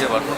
পারবো।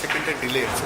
সেকেন্ডের ডিলে আছে।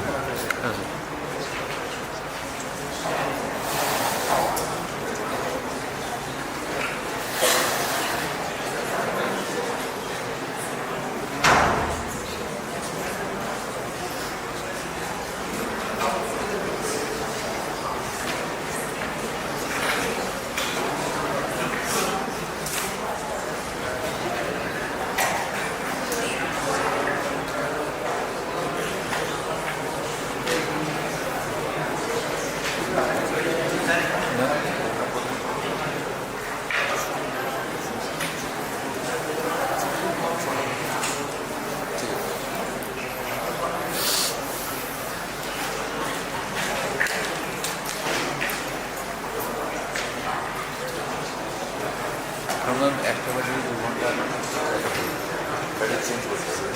ধরুন একটা বাজে 2 ঘন্টা ব্যাটারি চেঞ্জ করতে হবে।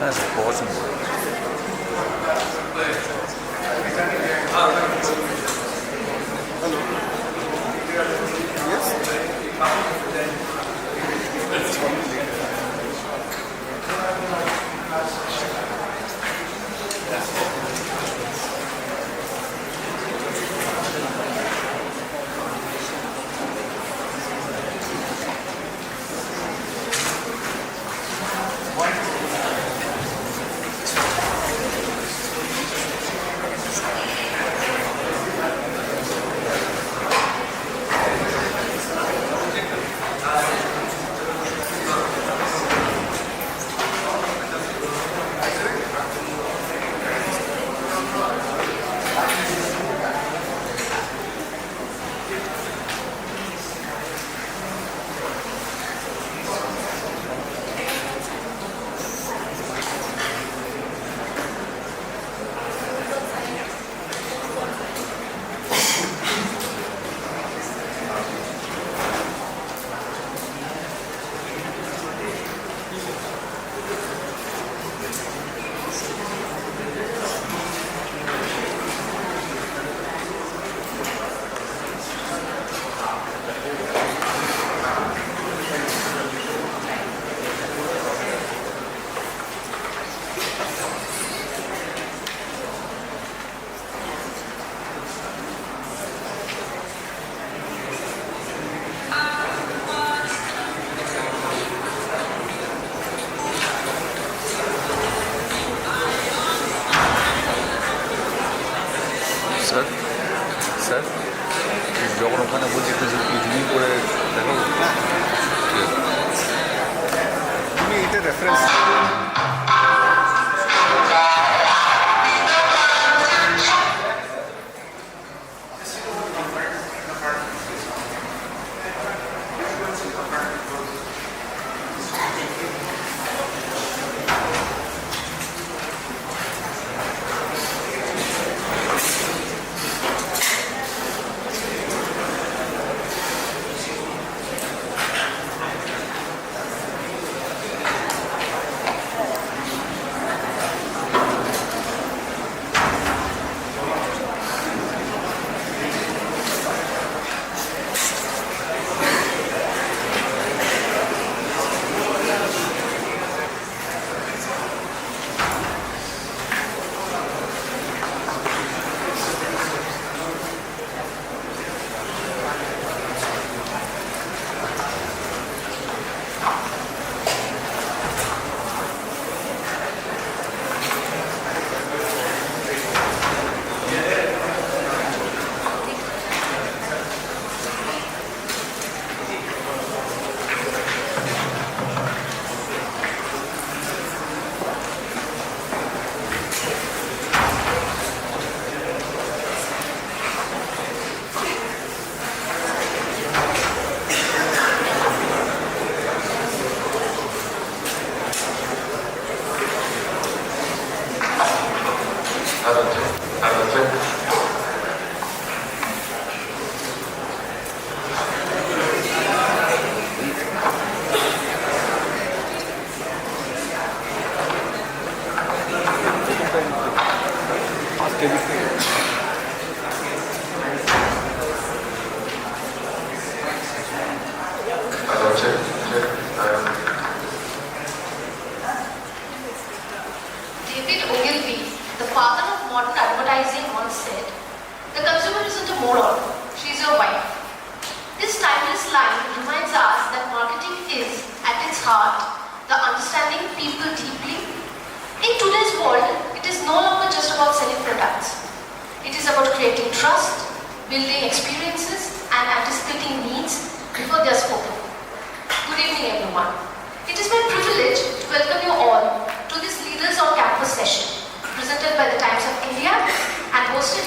That's important. Sir? Sir? যখন ওখানে বলছি একটু জুম করে দেখো, ঠিক আছে, তুমি এটা reference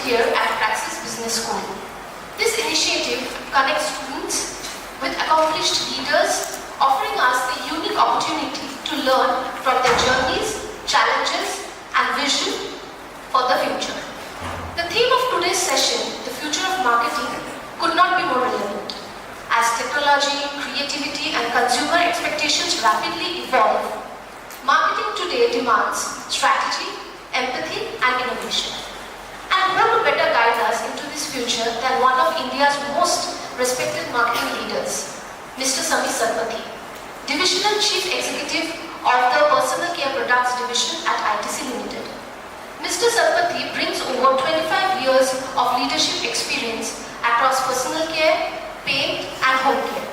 here at Praxis Business School. This initiative connects students with accomplished leaders, offering us the unique opportunity to learn from their journeys, challenges, and vision for the future. The theme of today's session, the future of marketing, could not be more relevant. As technology, creativity, and consumer expectations rapidly evolve, marketing today demands strategy, empathy, and innovation. And who to better guide us into this future than one of India's most respected marketing leaders, Mr. Samir Sarpathy, Divisional Chief Executive of the Personal Care Products Division at ITC Limited. Mr. Sarpathy brings over 25 years of leadership experience across personal care, paint, and home care.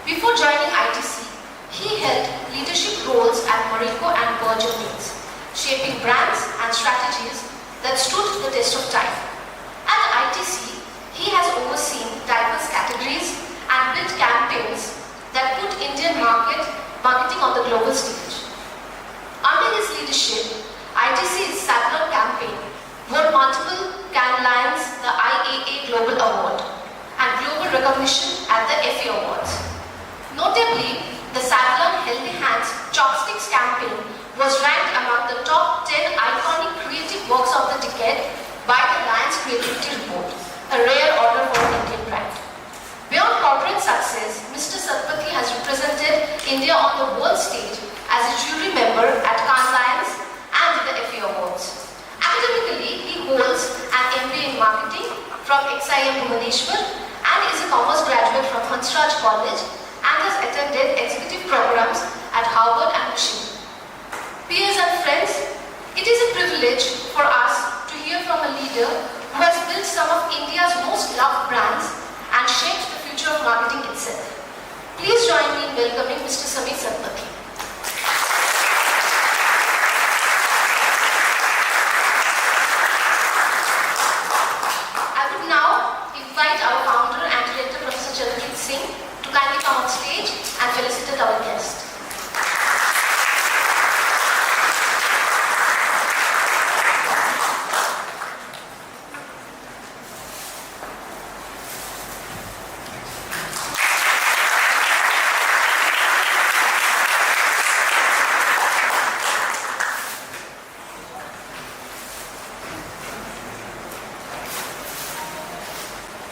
Before joining ITC, he held leadership roles at Marico and Berger Mills, shaping brands and strategies that stood the test of time. At ITC, he has overseen diverse categories and built campaigns that put Indian marketing on the global stage. Under his leadership, ITC's Savlon campaign won multiple Cannes Lions the IAA Global Award and global recognition at the FA Awards. Notably, the Savlon Healthy Hands Chopsticks campaign was ranked among the top 10 iconic creative works of the decade by the Lions Creativity Report, a rare honor for an Indian brand. Beyond corporate success, Mr. Sarpathy has represented India on the world stage as a jury member at Cannes Lions and the FA Awards. Academically, he holds an MBA in marketing from XIM Bhubaneswar and is a commerce graduate from Hansraj College and has attended executive programs at Harvard and Michigan. Peers and friends, it is a privilege for us to hear from a leader who has built some of India's most loved brands and shaped the future of marketing itself. Please join me in welcoming Mr. Samir Sarpathy. I would now invite invite our founder and director, Professor Charanjit Singh, to kindly come on stage and felicitate our guest.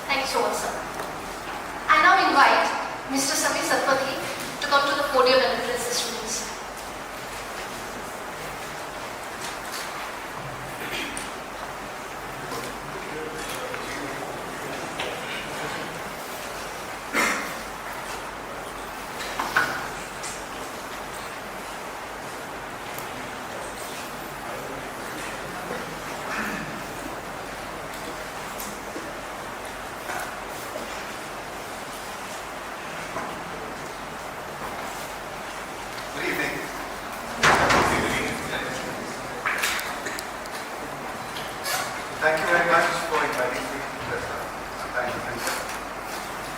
Thank you so much, sir. I now invite Mr. Sameer Satpathy to come to the podium and address the students. Good evening. Thank you very much for inviting me to this. Thank you.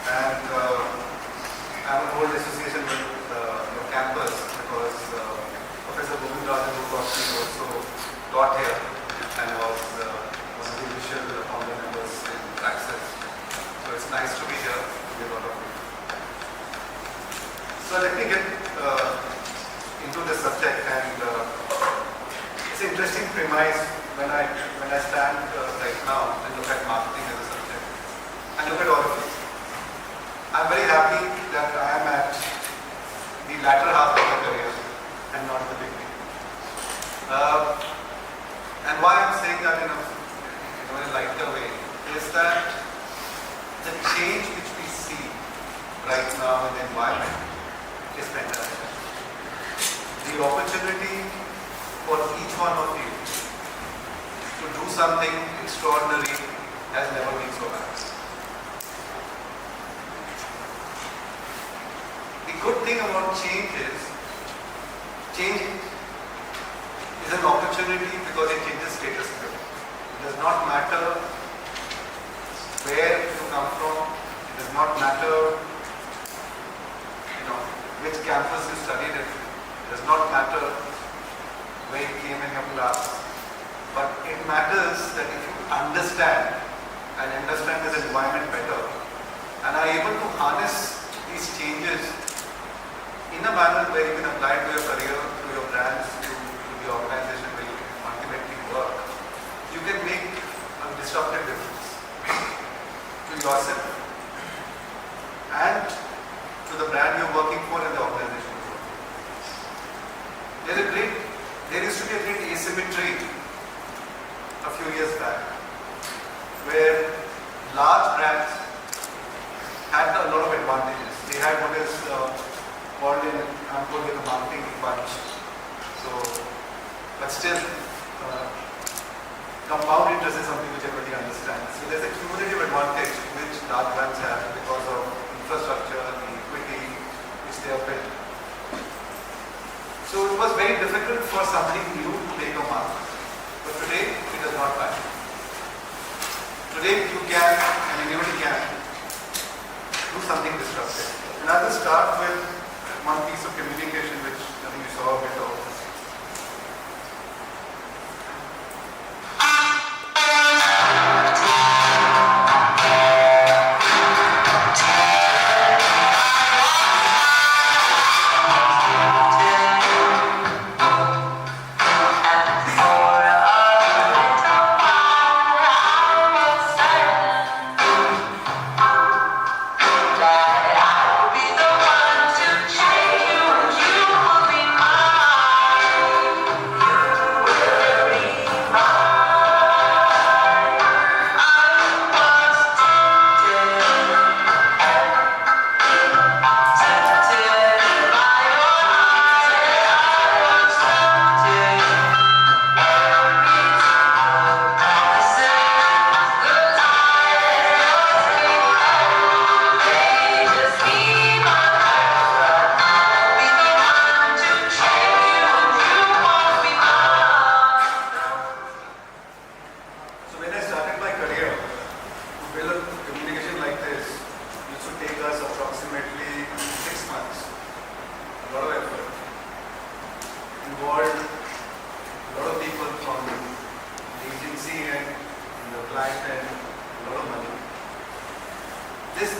And I have an old association with your campus because Professor Govindrajan also taught here and was one of the initial founder members in Praxis. So it's nice to be here with a lot of you. So let me get into the subject, and it's an interesting premise when I stand right now and look at marketing as a subject and look at all of you. I'm very happy that I am at the latter half of my career and not the beginning. And why I'm saying that in a lighter way is that the change which we see right now in the environment is fantastic. The opportunity for each one of you to do something extraordinary has never been so bad. The good thing about change is an opportunity because it changes status quo. It does not matter where you come from. It does not matter which campus you studied in. It does not matter where you came in your class. But it matters that if you understand this environment better and are able to harness these changes in a manner where you can apply to your career, to your brands, to the organization where you ultimately work, you can make a disruptive difference to yourself and to the brand you're working for and the organization you're working for. There used to be a great asymmetry a few years back where large brands had a lot of advantages. They had what is called a marketing punch. But still, compound interest is something which everybody understands. So there's a cumulative advantage which large brands have because of infrastructure, the equity which they have built. So it was very difficult for somebody new to take a mark. But today, it does not matter. Today, you can, and anybody can, do something disruptive. And I will start with one piece of communication which I think you saw a bit of. Be the one to change you.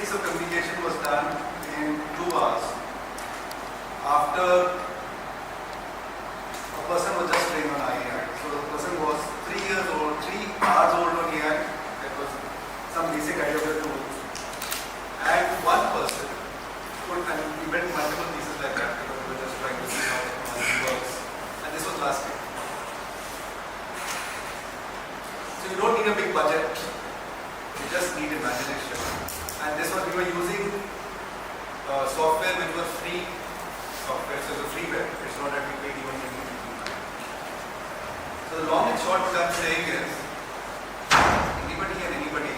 piece of communication was done in 2 hours after a person was just trained on AI. So the person was 3 years old, 3 hours old on AI. That was some basic idea of the tool. And one person could, and we built multiple pieces like that because we were just trying to see how technology works. And this was last week. So you don't need a big budget. You just need imagination. And this was, we were using software which was free software, so it's a freeware. It's not that we paid even money to do that. So the long and short what I'm saying is, anybody and anybody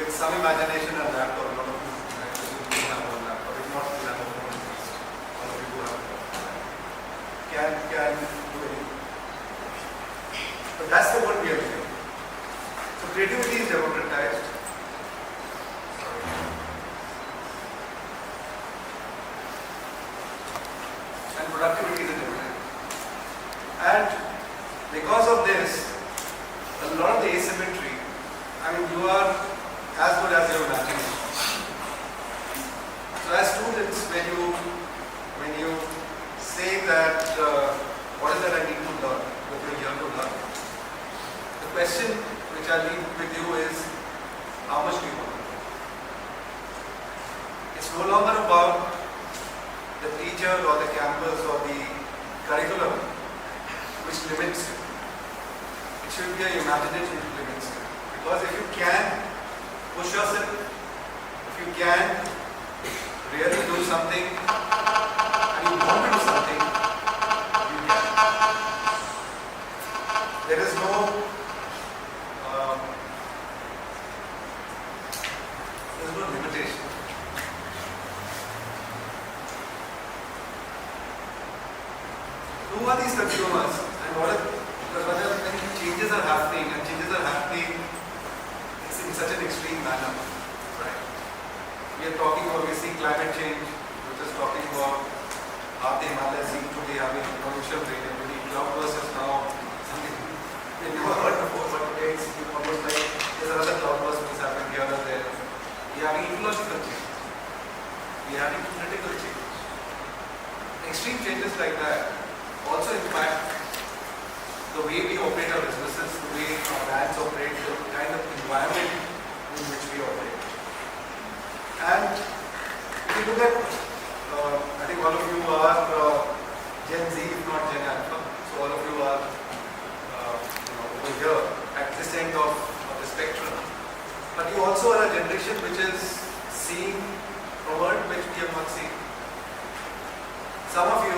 with some imagination and laptop, a lot of you actually have one laptop, if not you have a phone at least, all of you who have a phone, can do anything. But that's the word we are doing. So creativity is democratized. And productivity is democratized. And because of this, a lot of the asymmetry, I mean, you are as good as your imagination. So as students, when you say that, what is that I need to learn, what you're here to learn, the question which I leave with you is, how much do you want? It's no longer about the teacher or the campus or the curriculum which limits you. It should be your imagination which limits you. Because if you can push yourself, if you can really do something and you want to do something, you can. There is no limitation. Who are these consumers and what are, because when changes are happening and changes are happening in such an extreme manner, right? We are talking about, we see climate change, we're just talking about how the Himalayas seem to be having pollution rate, everybody cloudburst is now something we never heard before, but today it's almost like there's another cloudburst which is happening here or there. We are having ecological change. We are having political change. Extreme changes like that also impact the way we operate our businesses, the way our brands operate, the kind of environment in which we operate. And if you look at, I think all of you are Gen Z, if not Gen Alpha, so all of you are over here at this end of the spectrum. But you also are a generation which is seeing a world which we have not seen. Some of you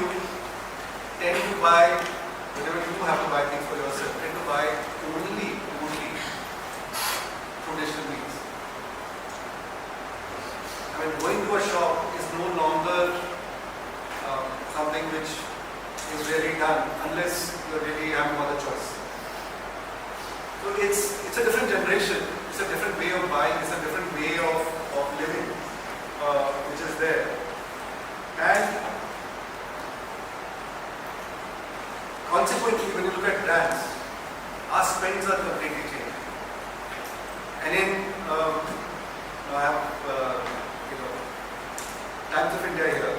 tend to buy, whenever you have to buy things for yourself, tend to buy only through digital means. I mean, going to a shop is no longer something which is really done unless you really have no other choice. So it's a different generation, it's a different way of buying, it's a different way of living which is there. And consequently, when you look at brands, our spends are completely changing. And in I have Times of India here,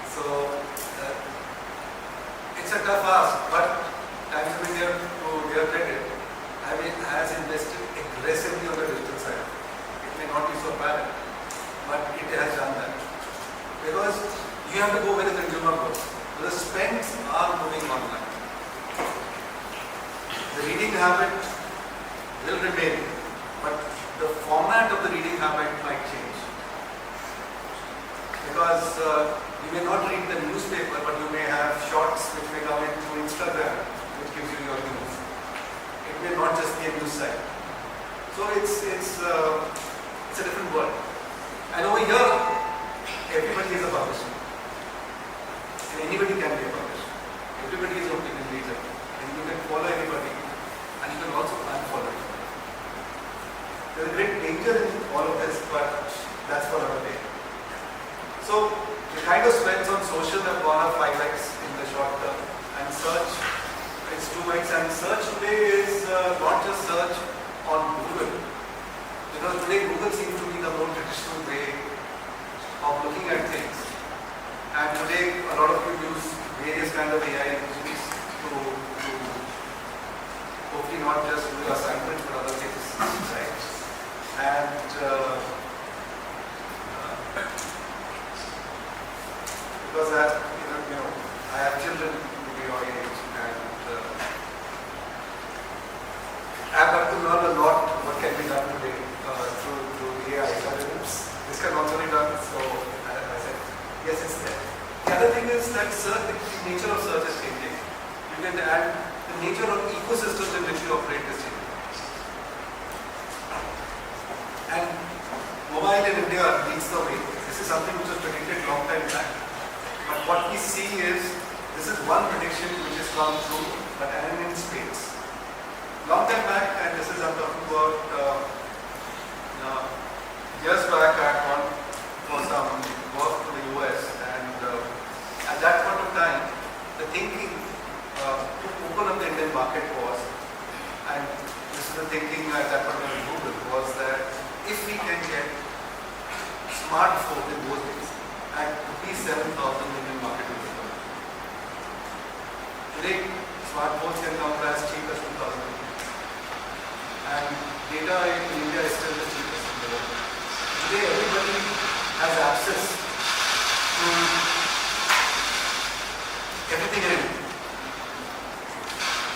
so it's a tough ask, but Times of India, to their credit, has invested aggressively on the digital side. It may not be so apparent, but it has done that. Because you have to go where the consumer goes. The spends are moving online. The reading habit will remain, but the format of the reading habit might change. Because you may not read the newspaper, but you may have shorts which may come in through Instagram, which gives you your news. It may not just be a news site. So it's a different world. And over here, everybody is a publisher. And anybody can be a publisher. Everybody is open in data. And you can follow anybody. And you can also unfollow anybody. There's a great danger in all of this, but that's for another day. So the kind of spends on social have gone up 5x in the short term. And search, it's 2x. And search today is not just search on Google. Today Google seems to be the more traditional way of looking at things. And today a lot of you use various kind of AI engines to hopefully not just do your assignments but other things, right? And because I have children maybe your age, and I've got to learn a lot what can be done today through AI. This can also be done, so I said, yes, it's there. The other thing is that the nature of search is changing. You can add the nature of ecosystems in which you operate is changing. And mobile in India leads the way. This is something which was predicted long time back. But what we see is, this is one prediction which has come true, but in spades. Long time back, and this is I'm talking about years back, I had gone for some work to the US, and at that point of time, the thinking to open up the Indian market was, and this is the thinking at that point of Google, was that if we can get smartphone in both days at rupees 7,000 Indian market in the world. Today, smartphones can come as cheap as 2,000 rupees. And data in India is still the cheapest in the world. Today, everybody has access to everything in India.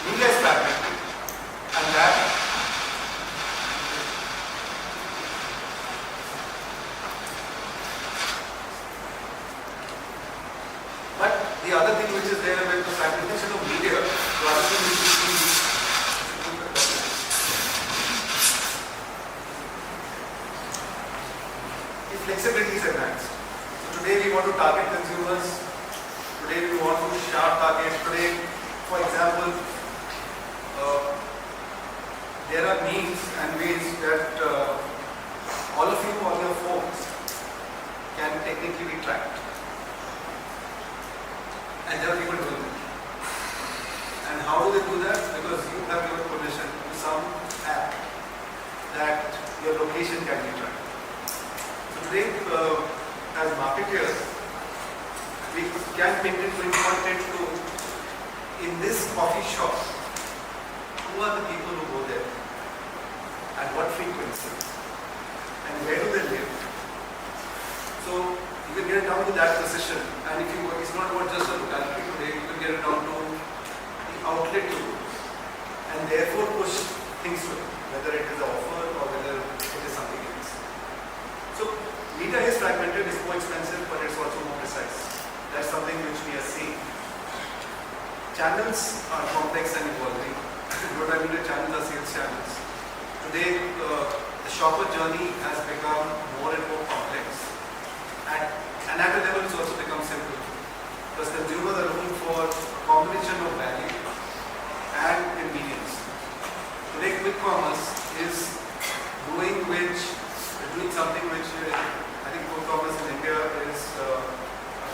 India is fragmented, and that but the other thing which is there with the fragmentation of media, the other thing which is the flexibility is enhanced. So today we want to target consumers. Today we want to sharp target. Today, for example, there are means and ways that all of you on your phones can technically be tracked. And there are people doing it. And how do they do that? Because you have given permission to some app that your location can be tracked. So today, as marketers, we can pinpoint to, in this coffee shop, who are the people who go there? And what frequency? And where do they live? So you can get it down to that precision. And if you, it's not about just a locality today, you can get it down to the outlet to go. And therefore push things to it, whether it is an offer or whether it is something else. So media is fragmented, it's more expensive, but it's also more precise. That's something which we are seeing. Channels are complex and evolving. What I mean by channels are sales channels. Today, the shopper journey has become more and more complex. And at a level, it's also become simple. Because consumers are looking for a combination of value and convenience. Today, quick commerce is doing something which I think quick commerce in India is a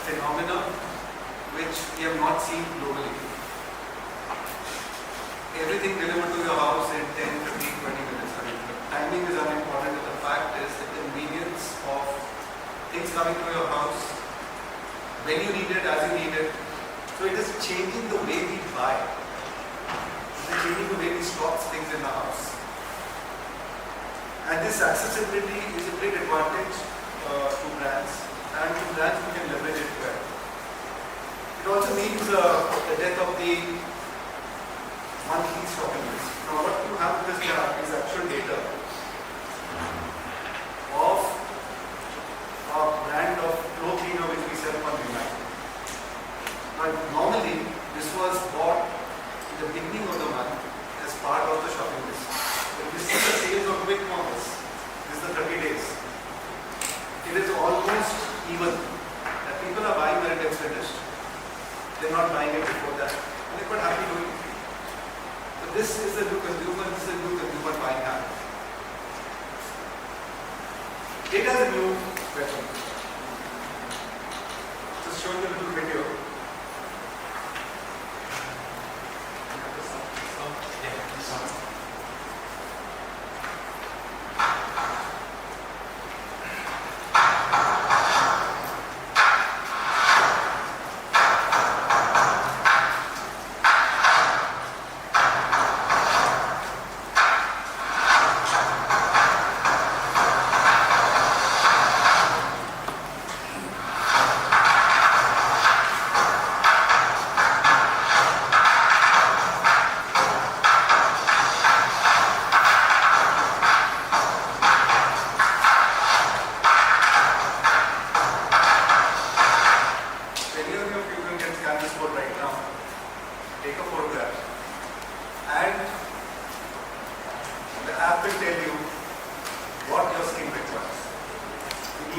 phenomenon which we have not seen globally. Everything delivered to your house in 10, 15, 20 minutes. I mean, the timing is unimportant, and the fact is the convenience of things coming to your house when you need it, as you need it. So it is changing the way we buy. It is changing the way we stock things in the house. And this accessibility is a great advantage to brands, and to brands who can leverage it well. It also means the death of the monthly shopping list. Now what you have this graph is actual data of a brand of floor cleaner which we sell on Unite. Now normally this was bought in the beginning of the month as part of the shopping list. If you see the sales of quick commerce, this is the 30 days. It is almost even. That people are buying when it gets finished. They're not buying it before that. And they're quite happy doing it. So this is the new consumer, this is the new consumer buying habit. Data is a new weapon. Just showing you a little video.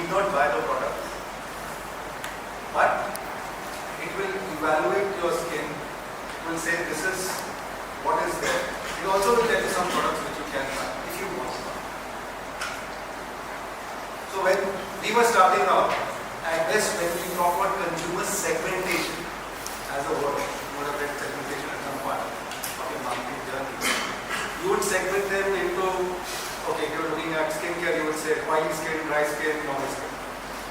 need not buy the product, but it will evaluate your skin. It will say this is what is there. It also will tell you some products which you can buy if you want to. So when we were starting out, at best when we talk about consumer segmentation as a word, you would have read segmentation at some point of your marketing journey. You would segment them into, okay, you're looking at skincare, you would say oily skin, dry skin, normal skin.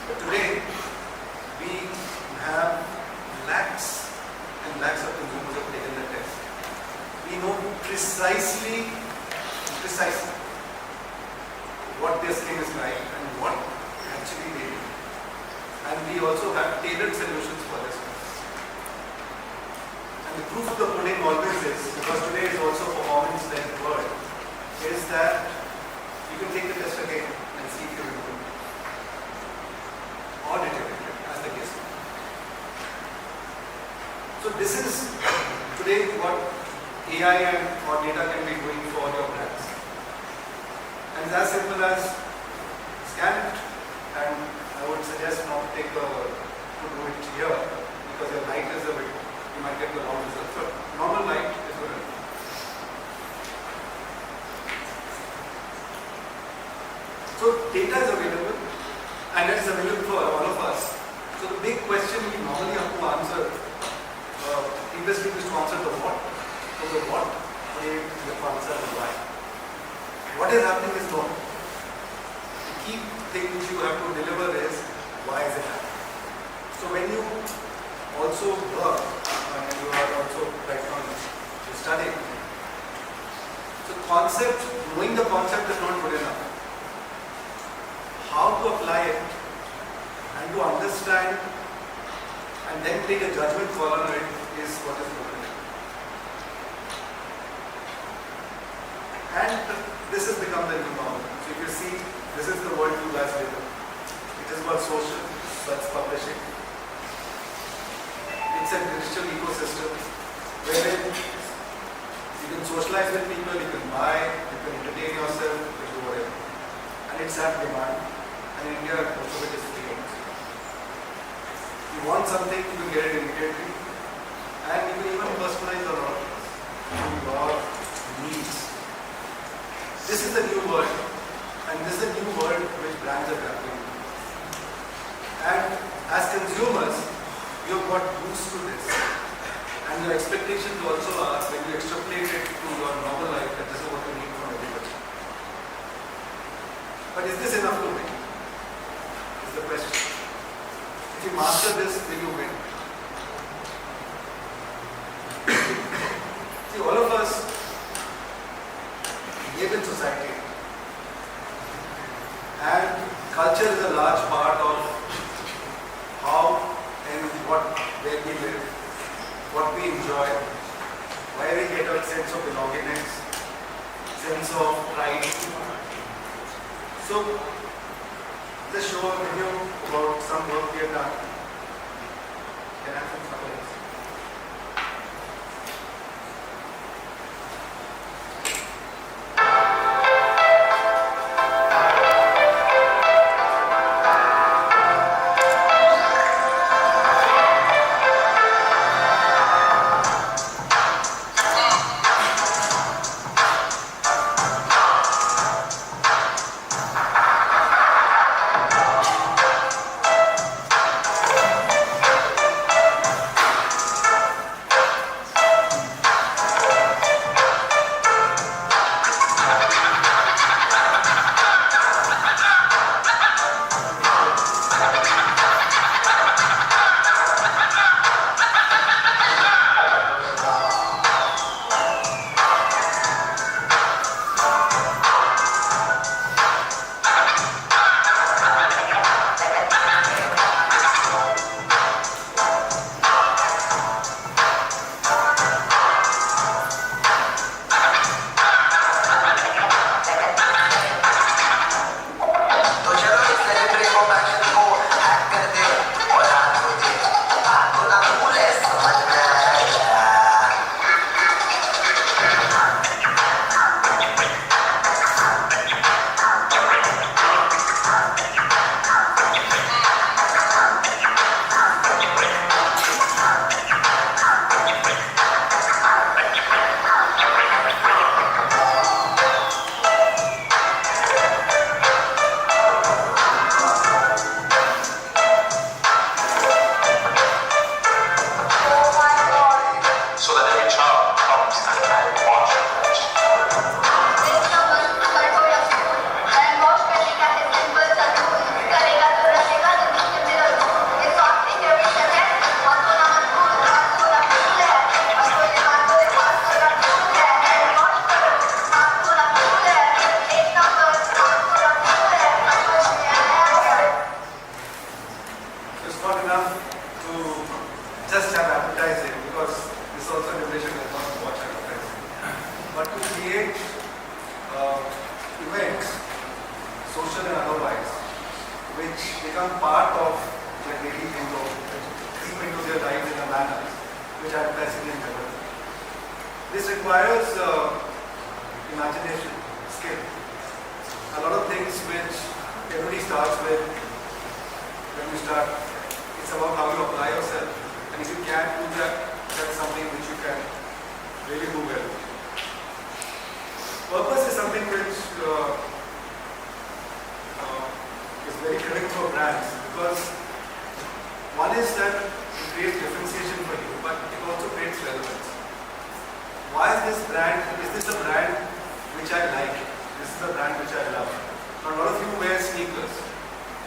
But today, we have lakhs and lakhs of consumers have taken the test. We know precisely what their skin is like and what actually they need. And we also have tailored solutions for this. And the proof of the pudding always is, because today is also performance-led world, is that you can take the test again and see if you improve. Or deteriorate, as the case may be. So this is today what AI or data can be doing for your brands. And it's as simple as scan it, and I would suggest not to do it here because your light is a bit, you might get the wrong results, but normal light is good enough. So data is available and it's available for all of us. So the big question we normally have to answer, previously we used to answer the what. So the what, today we have to answer the why. What is happening is not. The key thing which you have to deliver is why is it happening. So when you also work, and you are also right now you're studying, so knowing the concept is not good enough. How to apply it and to understand and then take a judgment call on it is what is important. And this has become the new normal. So if you see, this is the world you guys live in. It is about social, that's publishing. It's a digital ecosystem wherein you can socialize with people, you can buy, you can entertain yourself, you can do whatever. And it's at demand. And in India, most of it is free. You want something, you can get it immediately. And you can even personalize a lot to your needs. This is the new world, and this is the new world which brands are grappling with. And as consumers, you have got used to this. And your expectations also are, when you extrapolate it to your normal life, that this is what you need from everybody. But is this enough to win? Is the question. If you master this, will you win? See, all of us live in society, and culture is a large part of how and where we live, what we enjoy, where we get a sense of belongingness, sense of pride. So let's show a video about some work we have done. Can I have some colors? social and otherwise, which become part of their daily lingo, creep into their lives in a manner which advertising is never. This requires imagination, skill. A lot of things which everybody starts with when you start. It's about how you apply yourself, and if you can't do that, that's something which you can really do well. Purpose is something which is very critical for brands, because one is that it creates differentiation for you, but it also creates relevance. Why is this brand? Is this a brand which I like? This is a brand which I love. Now, a lot of you wear sneakers.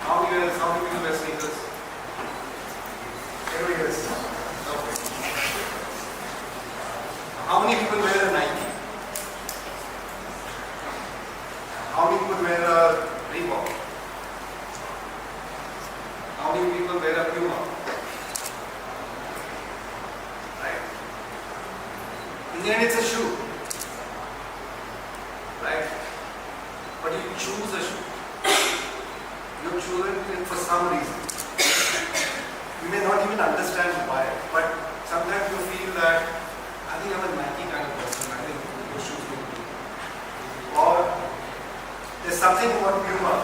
How many people wear sneakers? Everybody wears. Okay. How many people wear a Nike? How many people wear a Reebok? How many people wear a Puma? Right? In the end, it's a shoe. Right? But you choose a shoe. You choose it for some reason. You may not even understand why, but sometimes you feel that I think I'm a Nike kind of person. I think those shoes look good. Or there's something about Puma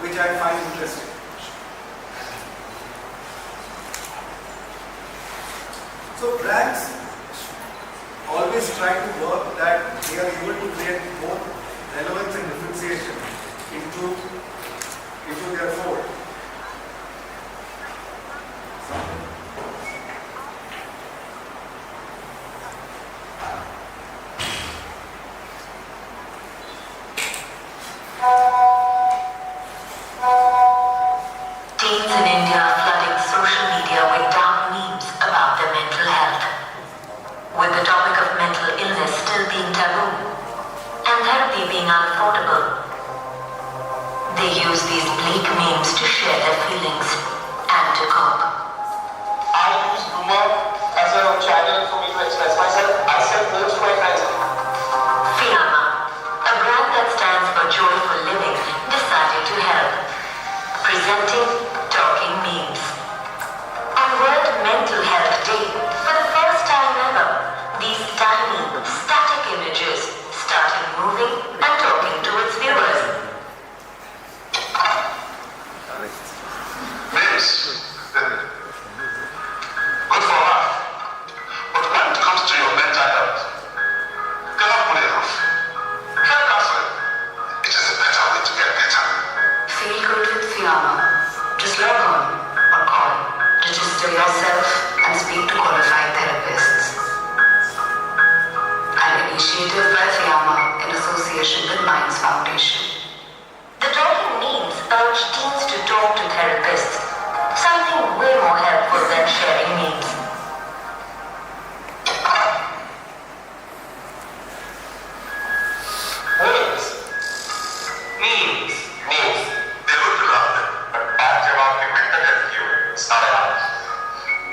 which I find interesting. So brands always try to work that they are able to create more relevance and differentiation into their fold. Teens in India are flooding social media with dark memes about their mental health. With the topic of mental illness still being taboo and therapy being unaffordable, they use these bleak memes to share their feelings and to cope. I use humor as a channel for me to express myself. I sell clothes to my friends. Fiyama, a brand that stands for joyful living, decided to help. Presenting Talking Memes. On World Mental Health Day, for the first time ever, these tiny, static images started moving and talking to its viewers. Memes. Good for life. But when it comes to your mental health, they're not good enough. Care counseling. It is a better way to get better. Feel good with Fiyama. Just log on or call, register yourself and speak to qualified therapists. An initiative by Fiyama in association with Minds Foundation. The Talking Memes urge teens to talk to therapists, something way more helpful than sharing memes. Memes. Memes. Memes. They look love them, but back about the mental health view, it's not enough.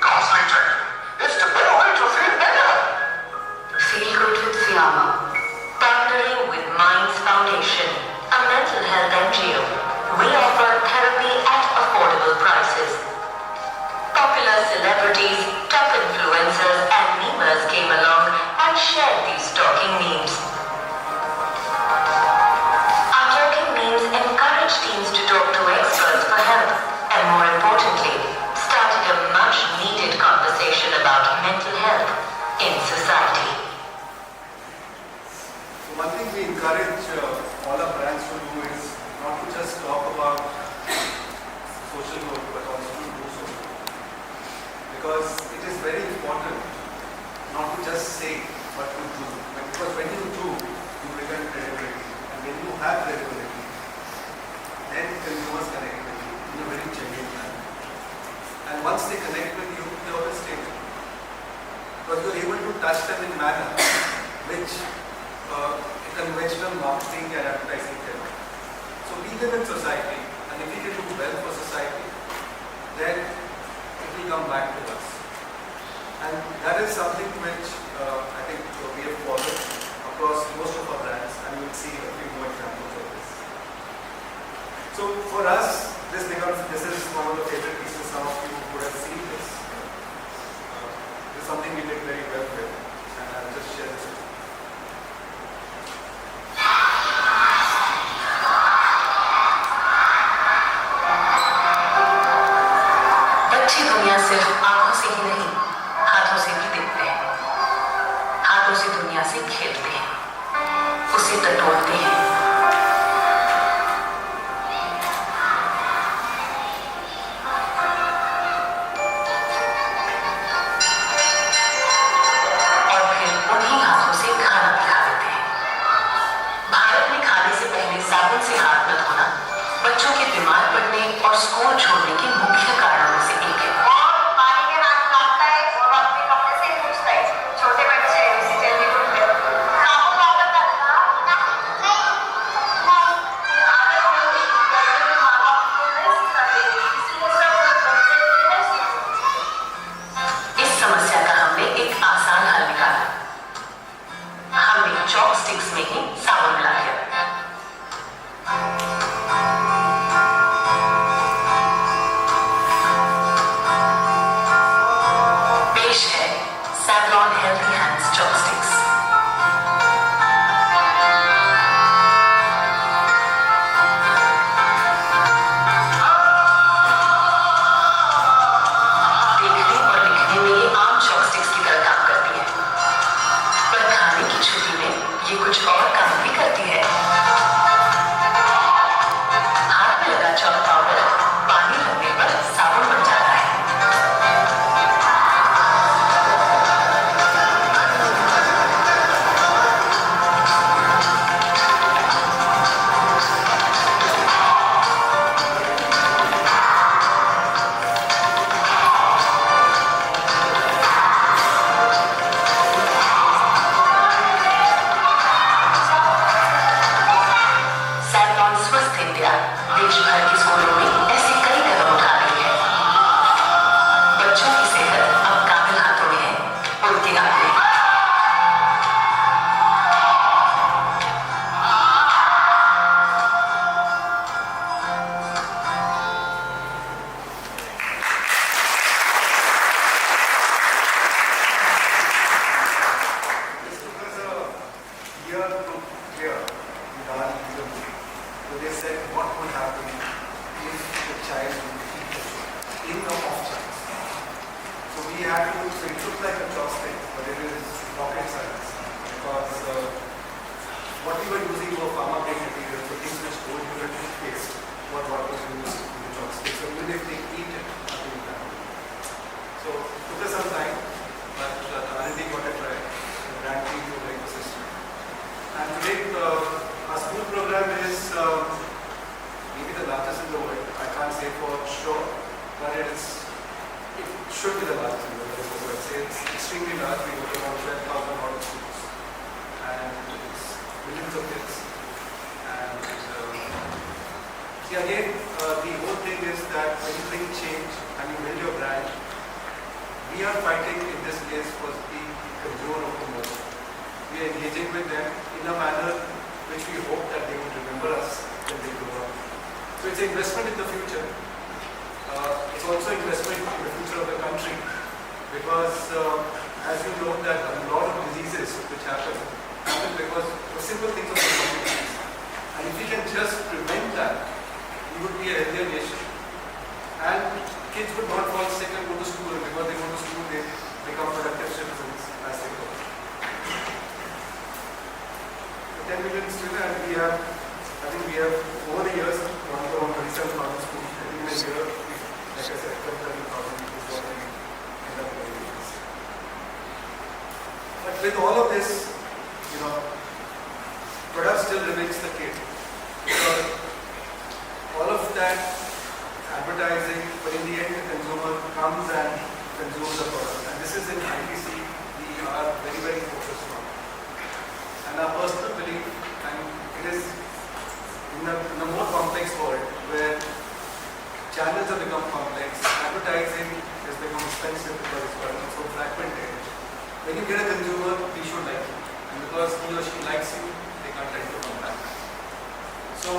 Counseling training. It's the better way to feel better. Feel good with Fiyama. Partnering with Minds Foundation, a mental health NGO, we offer therapy at affordable prices. Popular celebrities, top influencers and memers came along and shared these talking memes. Our talking memes encourage teens to talk to experts for help and, more importantly, started a much needed conversation about mental health in society. So one thing we encourage all our brands to do is not to just talk about social work, but also to do so. Because it is very important not to just say, but to do. Because when you do, you become credibility. And when you have credibility, then consumers connect with you in a very genuine manner. And once they connect with you, they always stay with you. Because you're able to touch them in manner which conventional marketing and advertising cannot. So we live in society, and if we can do well for society, then it will come back to us. And that is something which I think we have followed across most of our brands, and we'll see a few more examples of this. So for us, this is one of the favorite pieces. Some of you would have seen this. This is something we did very well with, and I'll just share this with you. बच्चे दुनिया सिर्फ आंखों से ही नहीं, हाथों से भी देखते हैं। हाथों से दुनिया से खेलते हैं, उसे टटोलते हैं। और फिर उन्हीं हाथों से खाना भी खा लेते हैं। भारत में खाने से पहले साबुन से हाथ न धोना बच्चों के बीमार पड़ने और स्कूल छोड़ने के मुख्य कारणों में से एक है। इस समस्या का हमने एक आसान हल निकाला। हमने चॉपस्टिक्स में ही साबुन मिला दिया। पेश है Savlon Healthy Hands Chopsticks। देखने और लिखने में ये आम चॉपस्टिक्स की तरह काम करती है, पर खाने की छुट्टी में ये कुछ और काम भी करती है। हाथ में लगा चॉक पाउडर पानी लगने पर साबुन बन जाता है। Savlon स्वस्थ इंडिया देश भर के स्कूलों में ऐसे कई कदम उठा रही है। बच्चों की सेहत अब काबिल हाथों में है, उनके हाथ में। This took us a year to clear with our user group. So they said what would happen if the child would eat in the off chance. So we had to, so it looks like a chopstick, but it is rocket science because what we were using were pharma grade materials, so things which go into the toothpaste, what was used in the chopstick. So even if they eat it, nothing will happen. So it took us some time, but the R&D got it right. The brand team was very persistent. And today, our school program is maybe the largest in the world. I can't say for sure, but it should be the largest in the world. So I'd say it's extremely large. We work around 12,000 odd schools, and it's millions of kids. And see again, the whole thing is that when you bring change and you build your brand, we are fighting in this case for the consumer of tomorrow. We are engaging with them in a manner which we hope that they would remember us when they grow up. So it's an investment in the future. It's also investment in the future of the country because as you know that a lot of diseases which happen because of simple things of the communities. And if we can just prevent that, we would be a healthier nation. And kids would not fall sick and go to school, and because they go to school, they become productive citizens as they grow. 10 million students, and we have, I think we have over the years gone to around 27,000 schools. I think in a year, like I said, 12,000 is what we end up doing. But with all of this, product still remains the key. Because all of that advertising, but in the end, the consumer comes and consumes the product. And this is in ITC, we are very, very focused on. And our personal belief, and it is in a more complex world where channels have become complex, advertising has become expensive because it's gotten so fragmented. When you get a consumer, he should like you. And because he or she likes you, they can't tend to come back. So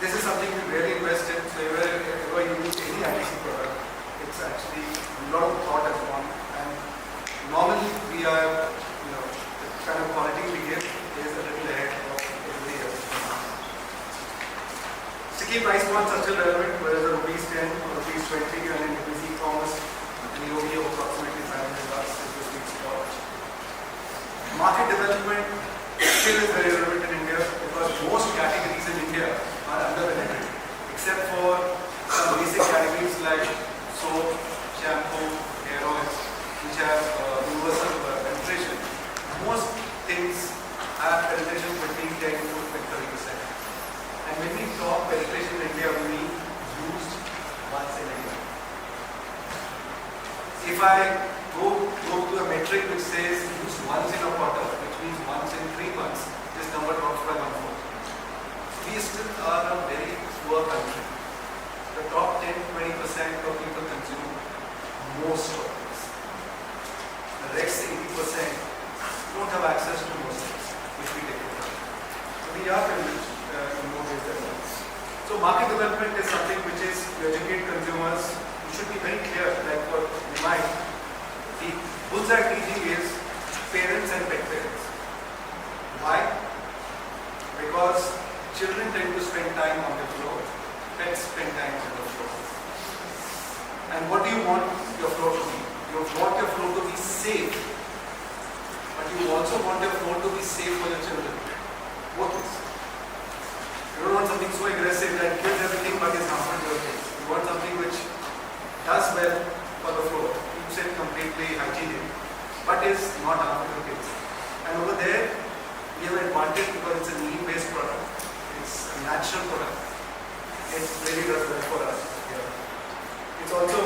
this is something we really invest in. So whenever you use any ITC product, it's actually a lot of thought has gone. And normally we are, the kind of quality we give is a little ahead of everybody else. Sticky price points are still relevant, whether it's rupees 10 or rupees 20, and in rupees e-commerce, and the OVO approximately 500 bucks is the sweet spot. Market development still is very relevant in India because most categories in India are under-penetrated, except for some basic categories like soap, shampoo, hair oils, which have universal penetration. Most things have penetration between 10 to 30%. And when we talk penetration in India, we mean used once in a year. If I go to a metric which says used once in a quarter, which means once in 3 months, this number drops by 1/4. We still are a very poor country. The top 10-20% of people consume most of this. The rest 80% don't have access to most things, which we take for granted. So we are privileged in more ways than others. So market development is something which is to educate consumers. You should be very clear, like what you might. The bullseye teaching is parents and pet parents. Why? Because children tend to spend time on the floor, pets spend time on the floor. And what do you want your floor to be? You want your floor to be safe, but you also want your floor to be safe for your children. Both ways. You don't want something so aggressive that kills everything but is harmful to your kids. You want something which does well for the floor, keeps it completely hygienic, but is not harmful to kids. And over there, we have an advantage because it's a neem-based product. It's a natural product. It really does well for us here. It's also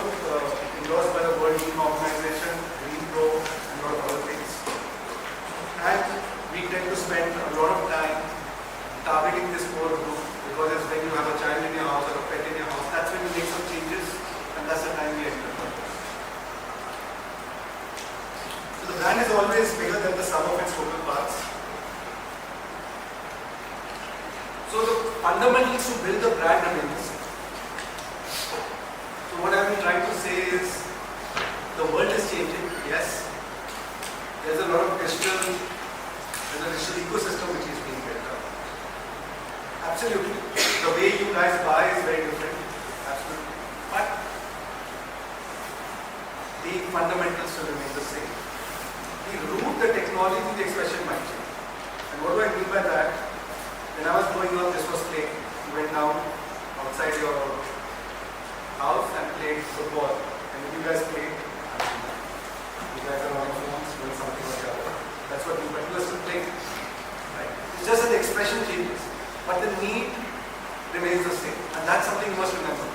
endorsed by the World Neem Organization, Green Pro, and a lot of other things. And we tend to spend a lot of time targeting this core group because it's when you have a child in your house or a pet in your house, that's when you make some changes, and that's the time we enter. So the brand is always bigger than the sum of its total parts. So the fundamentals to build the brand remain the same. So what I've been trying to say is the world is changing, yes. There's a lot of digital ecosystem which is being built up. Absolutely. The way you guys buy is very different. Absolutely. But the fundamentals still remain the same. The root, the technology, the expression might change. And what do I mean by that? When I was growing up, this was play. You went down outside your house and played football. And when you guys played, you guys are on your phones doing something or the other. That's what you were still playing. Right? It's just that the expression changes. But the need remains the same. And that's something you must remember.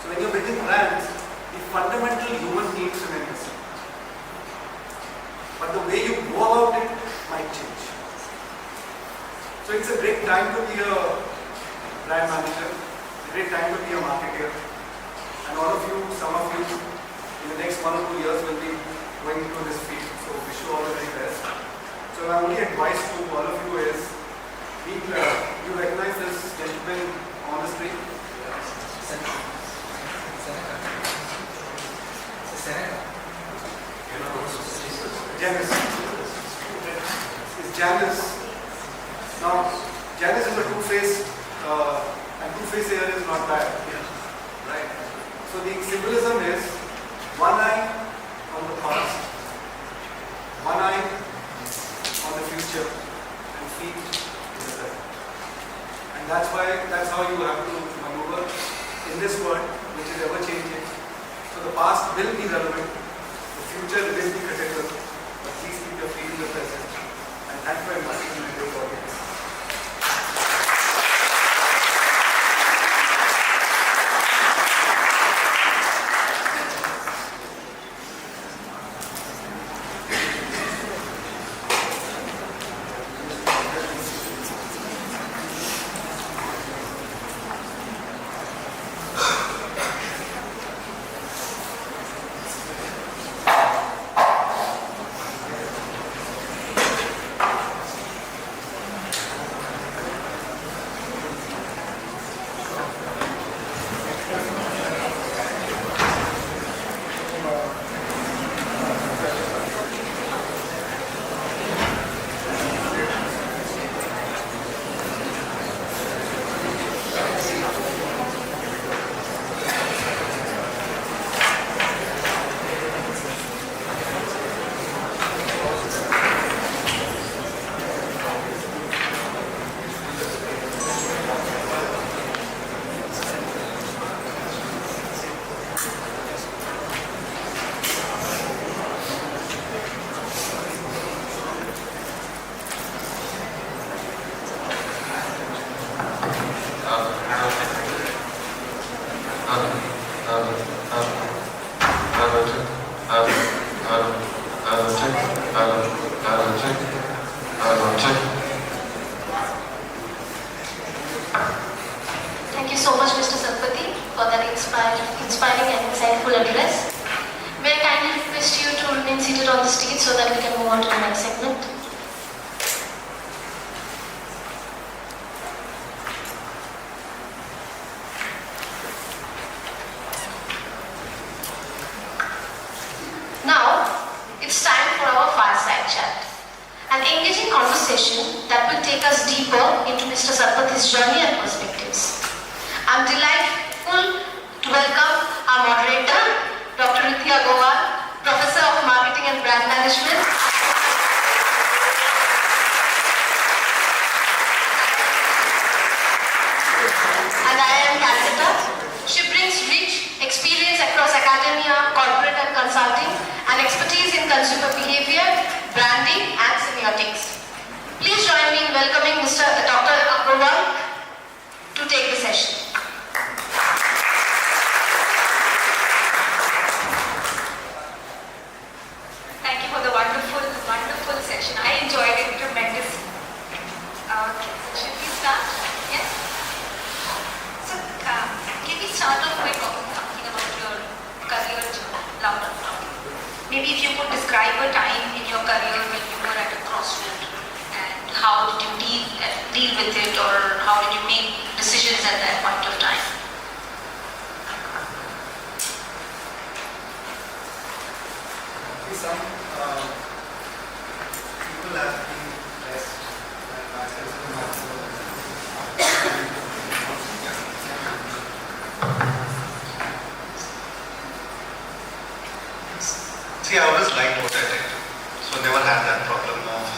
So when you're building brands, the fundamental human needs remain the same. But the way you go about it might change. So it's a great time to be a brand manager, a great time to be a marketer. And all of you, some of you, in the next 1 or 2 years will be going into this field. So wish you all the very best. So my only advice to all of you is, be clear. You recognize this gentleman on the street? Janice. It's Janice. Now, Janice is a two-face, and two-face here is not bad. Right? So the symbolism is one eye on the past, one eye on the future, and feet in the present. And that's how you have to maneuver in this world, which is ever changing. So the past will be relevant, the future will be critical, but please keep your feet in the present. And thank you very much for the great audience. Thank you so much, Mr. Satpathy, for that inspiring and insightful address. May I kindly request you to remain seated on the stage so that we can move on to the next segment. Now, it's time for our fireside chat. An engaging conversation that will take us deeper into Mr. Satpathy's journey and perspectives. I'm delightful to welcome our moderator, Dr. Rithya Gowal, Professor of Marketing and Brand Management. And I am Calcutta. She brings rich experience across academia, corporate and consulting, and expertise in consumer behavior, branding, and semiotics. Please join me in welcoming Mr. Dr. Agrawal to take the session. Thank you for the wonderful session. I enjoyed it tremendously. Okay, so should we start? Yes? So, can we start off by talking something about your career journey, louder talking? Maybe if you could describe a time in your career when you were at a crossroad and how did you deal with it, or how did you make decisions at that point of time? Some people have been blessed, and myself and See, I always liked what I did, so I never had that problem of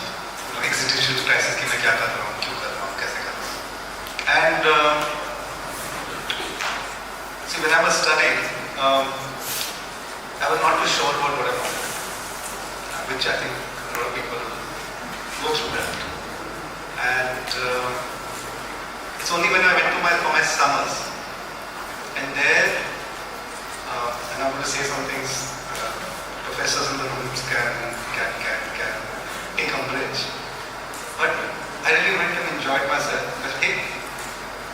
existential crisis कि मैं क्या कर रहा हूँ, क्यों कर रहा हूँ, कैसे कर रहा हूँ. And see, when I was studying, I was not too sure about what I wanted, which I think a lot of people go through that. And it's only when I went for my summers, and there, and I'm going to say some things professors in the rooms can take umbrage, but I really went and enjoyed myself. But hey,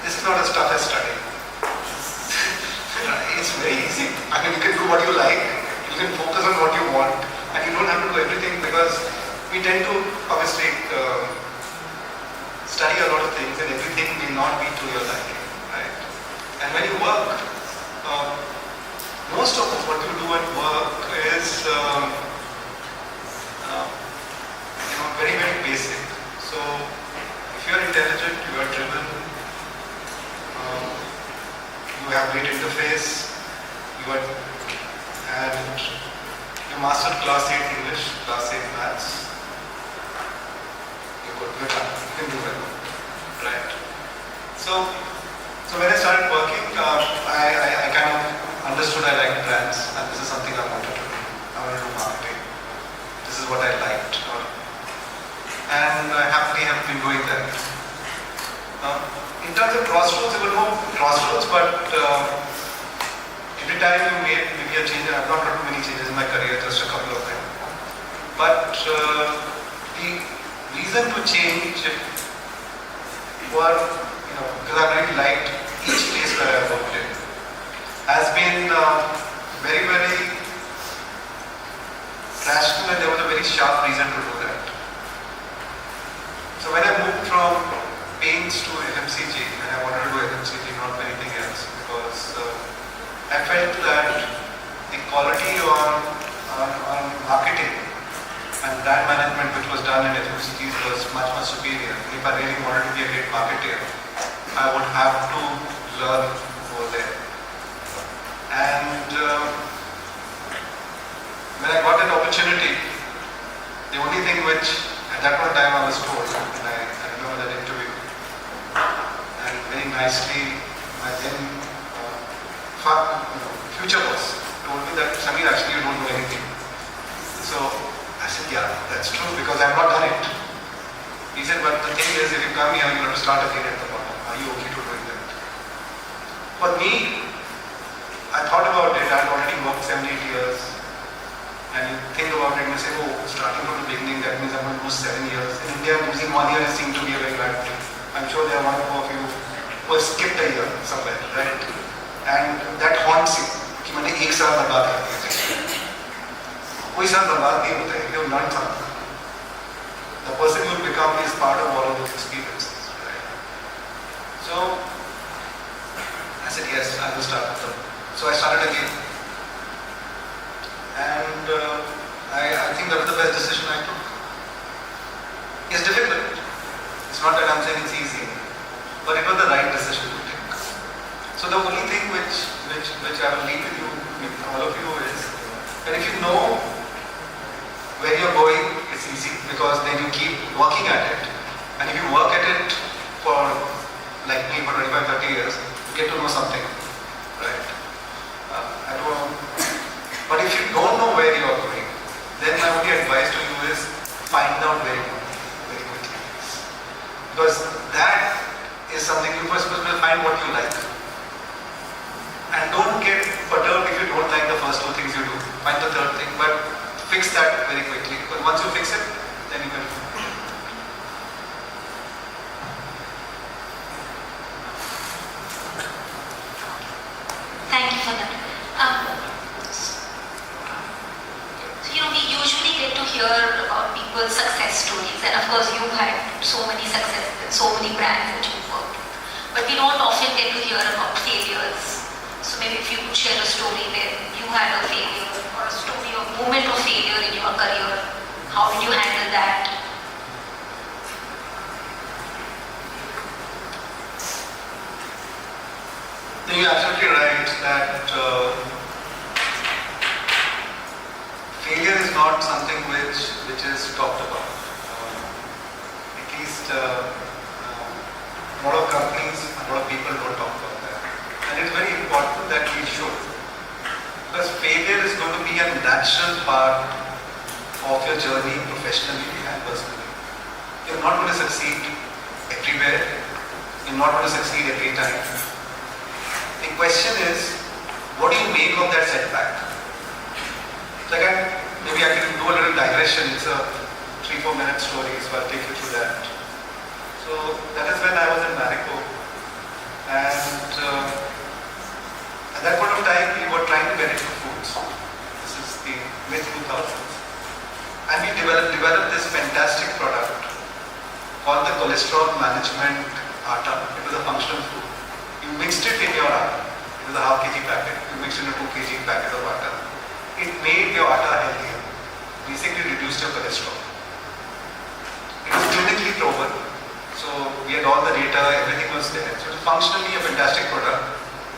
this is not as tough as studying. It's very easy. I mean, you can do what you like, you can focus on what you want, and you don't have to do everything, because we tend to obviously study a lot of things, and everything may not be to your liking, right? And when you work, most of what you do at work is very, very basic. So if you are intelligent, you are driven, you have great interface, and you mastered class 8 English, class 8 maths, you're good, you're done, you can do well, right? So when I started working, I kind of understood I liked brands, and this is something I wanted to do. I wanted to do marketing. This is what I liked, and I happily have been doing that. In terms of crossroads, there were no crossroads, but every time you made maybe a change, I've not done many changes in my career, just a couple of them. But the reason to change were, because I really liked each place where I worked in, has been very, very rational, and there was a very sharp reason to do that. So when I moved from paints to FMCG, and I wanted to do FMCG, not anything else, because I felt that the quality on marketing and brand management which was done in FMCGs was much, much superior. If I really wanted to be a great marketer, I would have to learn over there. And when I got an opportunity, the only thing which at that point in time I was told, and I remember that interview, and very nicely my then future boss told me that, Samir, actually you don't know anything. So I said, yeah, that's true, because I have not done it. He said, but the thing is, if you come here, you have to start again at the bottom. Are you okay to doing that? For me, I thought about it. I had already worked 7-8 years. And you think about it and you say, oh, starting from the beginning, that means I'm going to lose 7 years. In India, losing 1 year seems to be a very bad thing. I'm sure there are one or two of you who have skipped a year somewhere, right? And that haunts you. कि मैंने एक साल बर्बाद कर दिया. कोई साल बर्बाद नहीं होता है. You have learned something. The person you will become is part of all of those experiences, right? So I said, yes, I will start with them. So I started again. And I think that was the best decision I took. It's difficult. It's not that I'm saying it's easy, but it was the right decision to take. So the only thing which I will leave with you, with all of you, is that if you know where you're going, it's easy because then you keep working at it. And if you work at it for, like me, for 25-30 years, you get to know something, right? I don't know. But if you don't know where you're going, then my only advice to you is find out where you're going very quickly. Because that is something you first must find what you like. And don't get perturbed if you don't like the first two things you do. Find the third thing, but fix that very quickly. Because once you fix it, then you can. Thank you for that. We usually get to hear about people's success stories, and of course you've had so many successes and so many brands that you've worked with. But we don't often get to hear about failures. So maybe if you could share a story where you had a failure or a story of moment of failure in your career, how did you handle that? You're absolutely right that failure is not something which is talked about. At least a lot of companies, a lot of people don't talk about that. And it's very important that we should. Because failure is going to be a natural part of your journey professionally and personally. You're not going to succeed everywhere. You're not going to succeed every time. The question is, what do you make of that setback? Maybe I can do a little digression. It's a 3-4 minute story, so I'll take you through that. So that is when I was in Marico, and at that point of time we were trying to get into foods. This is the mid 2000s, and we developed this fantastic product called the cholesterol management atta. It was a functional food. You mixed it in your atta. It was a half kg packet. You mixed it in a 2 kg packet of atta. It made your atta healthier. Basically reduced your cholesterol. It was clinically proven. So we had all the data, everything was there. So it was functionally a fantastic product.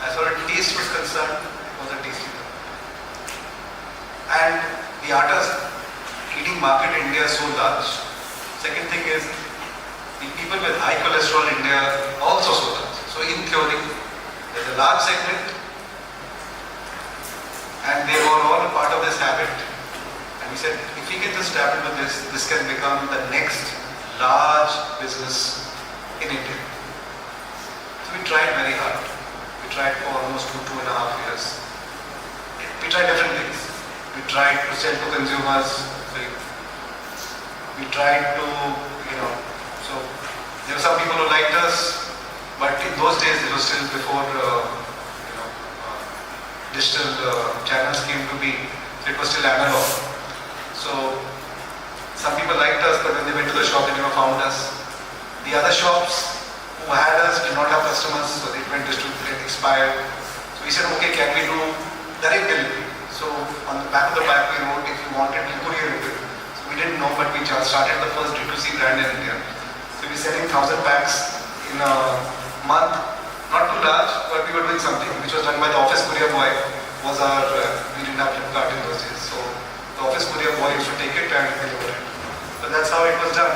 As far as taste was concerned, it was a tasty product. And the atta's eating market in India is so large. Second thing is, the people with high cholesterol in India also so large. So in theory, there's a large segment, and they were all a part of this habit. And we said, if we can just tap into this, this can become the next large business in India. So we tried very hard. We tried for almost 2.5 years. We tried different things. We tried to sell to consumers. We tried to, so there were some people who liked us, but in those days it was still before digital channels came to be. It was still analog. So some people liked us, but when they went to the shop, they never found us. The other shops who had us did not have customers, so they went to get expired. So we said, okay, can we do direct delivery? So on the back of the bike we wrote, if you wanted, you courier it. So we didn't know, but we just started the first D2C brand in India. So we were selling 1,000 packs in a month. Not too large, but we were doing something, which was done by the office courier boy. Was our, we didn't have Flipkart in those days. So the office courier boy used to take it and deliver it. But that's how it was done.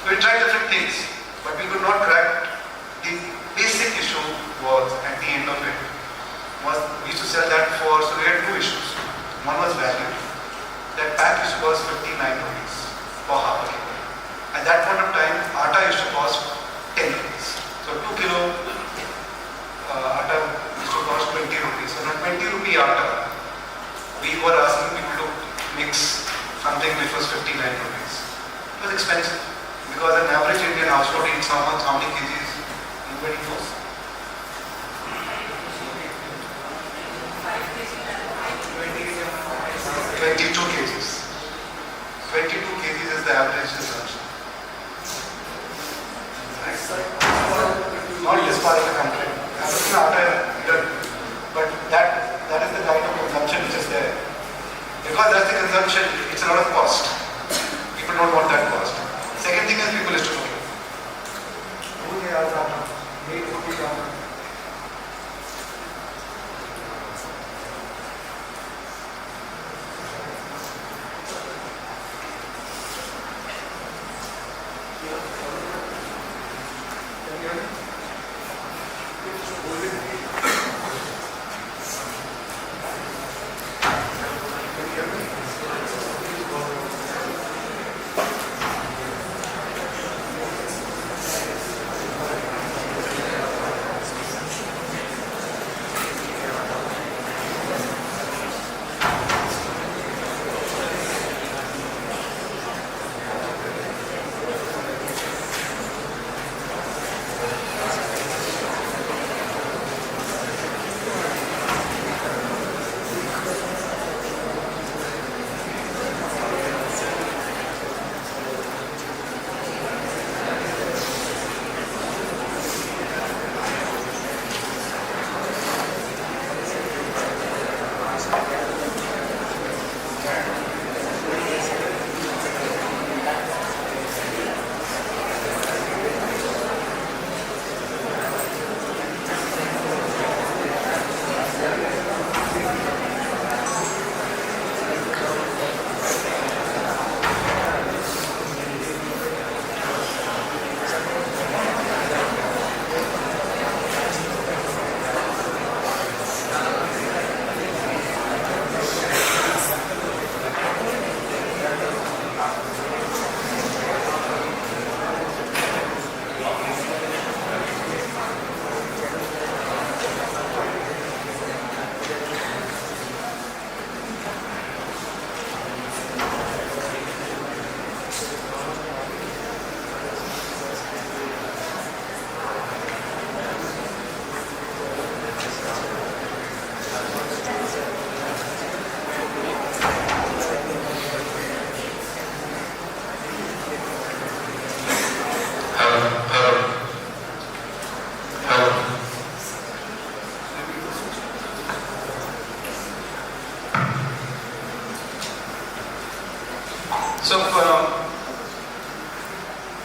We tried different things, but we could not crack. The basic issue was, at the end of it, was we used to sell that for, so we had two issues. One was value. That pack used to cost 59 rupees for half a kilo. At that point of time, atta used to cost 10 rupees. So 2 kilo atta used to cost 20 rupees. So on a 20 rupee we were asking people to mix something which was 59 rupees. It was expensive because an average Indian household eats how many kgs? Anybody knows? 22 kgs. 22 kgs is the average consumption. Not this part of the country. But that is the kind of consumption which is there. Because that's the consumption, it's a lot of cost. People don't want that cost. Second thing is people is to know.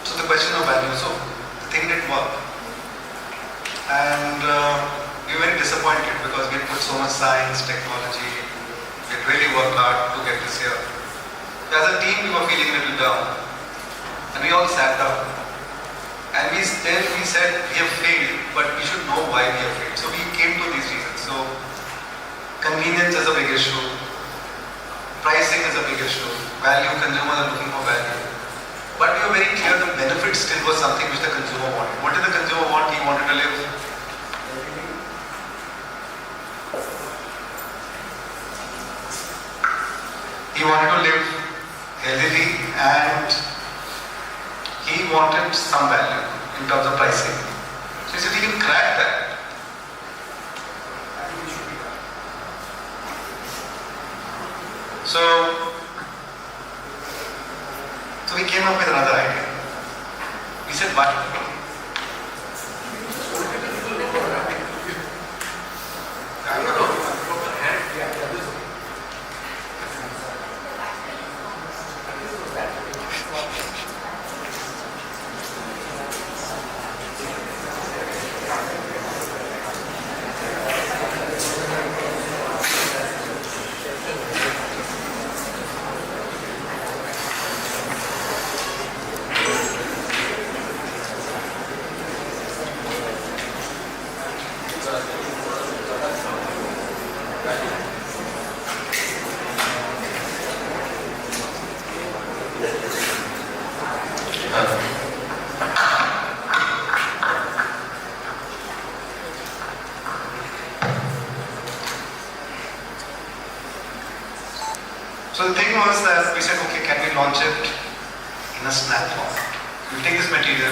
So the question of value. So the thing didn't work, and we were very disappointed because we put so much science, technology. We really worked hard to get this here. As a team, we were feeling a little down, and we all sat down. And we said we have failed, but we should know why we have failed. So we came to these reasons. So convenience is a big issue. Pricing is a big issue. Value, consumers are looking for value. But we were very clear the benefit still was something which the consumer wanted. What did the consumer want? He wanted to live. He wanted to live healthily, and he wanted some value in terms of pricing. So he said he can crack that. I think we should be done. So we came up with another idea. We said, why? So the thing was that we said, okay, can we launch it in a snack form? We'll take this material,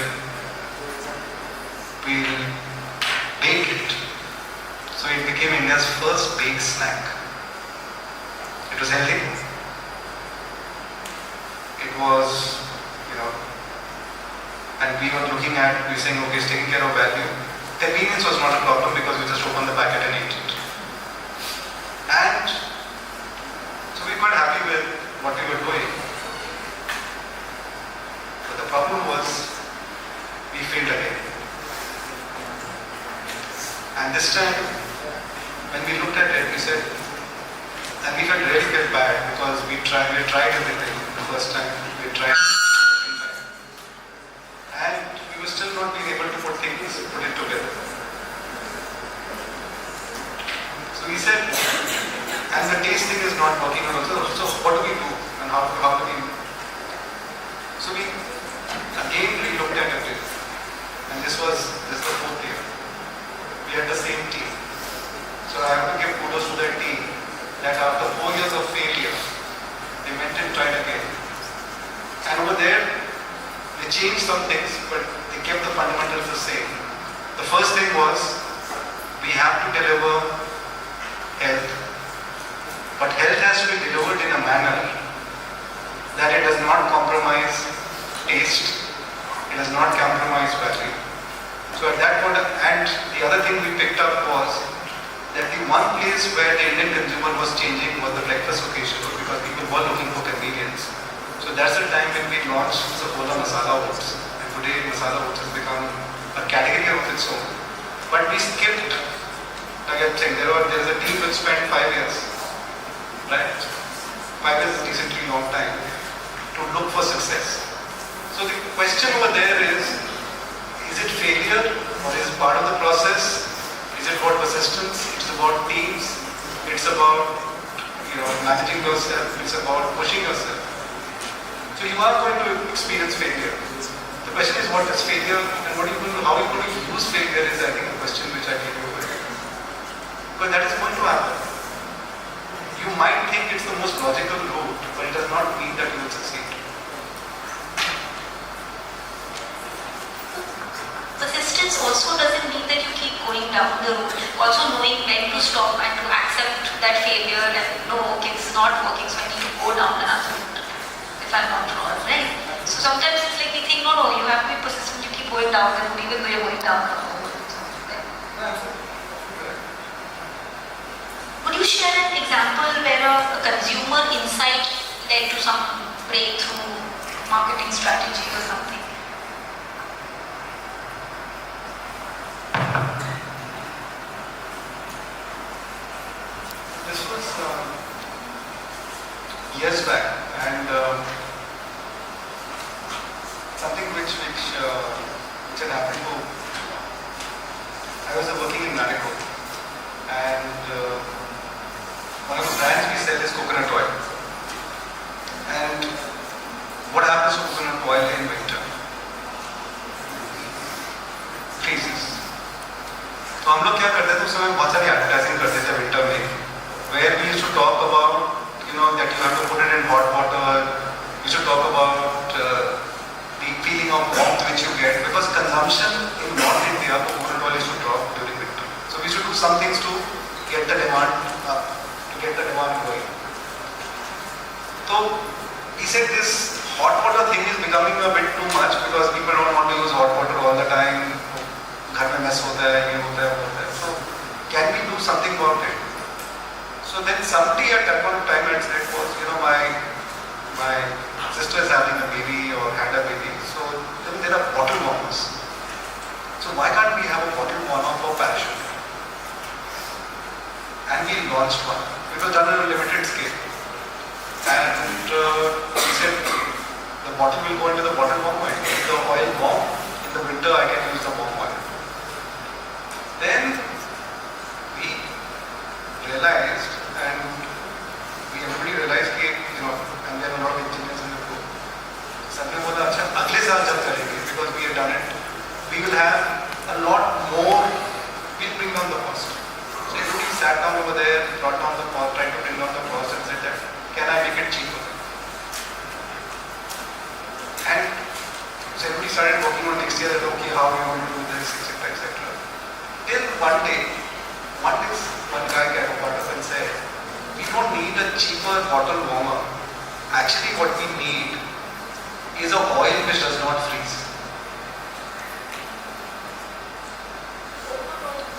we'll bake it. So it became India's first baked snack. It was healthy. It was, and we were looking at, we were saying, okay, it's taking care of value. Convenience was not a problem because we just opened the packet and ate it. And so we were quite happy with what we were doing. But the problem was, we failed again. And this time, when we looked at it, we said, and we felt really bad because we tried everything the first time, we tried the second time. And we were still not being able to put it together. So we said, and the tasting is not working out also, so what do we do and how do we? So we again re-looked at everything. And this was the fourth year. We had the same team. So I have to give kudos to that team that after 4 years of failure, they went and tried again. And over there, they changed some things, but they kept the fundamentals the same. The first thing was, we have to deliver health, but health has to be delivered in a manner that it does not compromise taste, it does not compromise value. So at that point, and the other thing we picked up was that the one place where the Indian consumer was changing was the breakfast occasion because people were looking for convenience. So that's the time when we launched Safola Masala Oats. And today Masala Oats has become a category of its own. But we skipped, like I'm saying, there is a team which spent 5 years, right? 5 years is a decently long time to look for success. So the question over there is it failure or is it part of the process? Is it about persistence? It's about teams. It's about managing yourself. It's about pushing yourself. So you are going to experience failure. The question is, what is failure and how are you going to use failure is, I think, a question which I give you over here. Because that is going to happen. You might think it's the most logical route, but it does not mean that you will succeed. Persistence also doesn't mean that you keep going down the road. Also knowing when to stop and to accept that failure and no, okay, it's not working, so I need to go down another route, if I'm not wrong, right? So sometimes it's like we think, no, you have to be persistent, you keep going down the road even though you're going down the road. Would you share an example where a consumer insight led to some breakthrough marketing strategy or something? This was years back, and something which had happened to. I was working in Marico, and one of the brands we sell is coconut oil. And what happens to coconut oil in winter? Freezes. तो हम लोग क्या करते थे उस समय बहुत सारी एडवर्टाइजिंग करते थे विंटर में, where we used to talk about that you have to put it in hot water. We should talk about the feeling of warmth which you get because consumption in North India for coconut oil is to drop during winter. So we should do some things to get the demand up, to get the demand going. So he said this hot water thing is becoming a bit too much because people don't want to use hot water all the time. घर में mess होता है, ये होता है, वो होता है. So can we do something about it? So then somebody at that point of time had said was, my sister is having a baby or had a baby. So then there are bottle warmers. So why can't we have a bottle warmer for parachute? And we launched one. It was done on a limited scale. And he said the bottle will go into the bottle warmer. If the oil warm, in the winter I can use the warm oil. Then we realized, and everybody realized that, and there were a lot of engineers in the group. Suddenly बोला अच्छा अगले साल जब करेंगे because we have done it, we will have a lot more. We'll bring down the cost. So everybody sat down over there, brought down the cost, tried to bring down the cost, and said that can I make it cheaper? And so everybody started working on next year that okay, how are we going to do this, etc., etc. Till one day, one guy got up and said, we don't need a cheaper bottle warmer. Actually, what we need is an oil which does not freeze.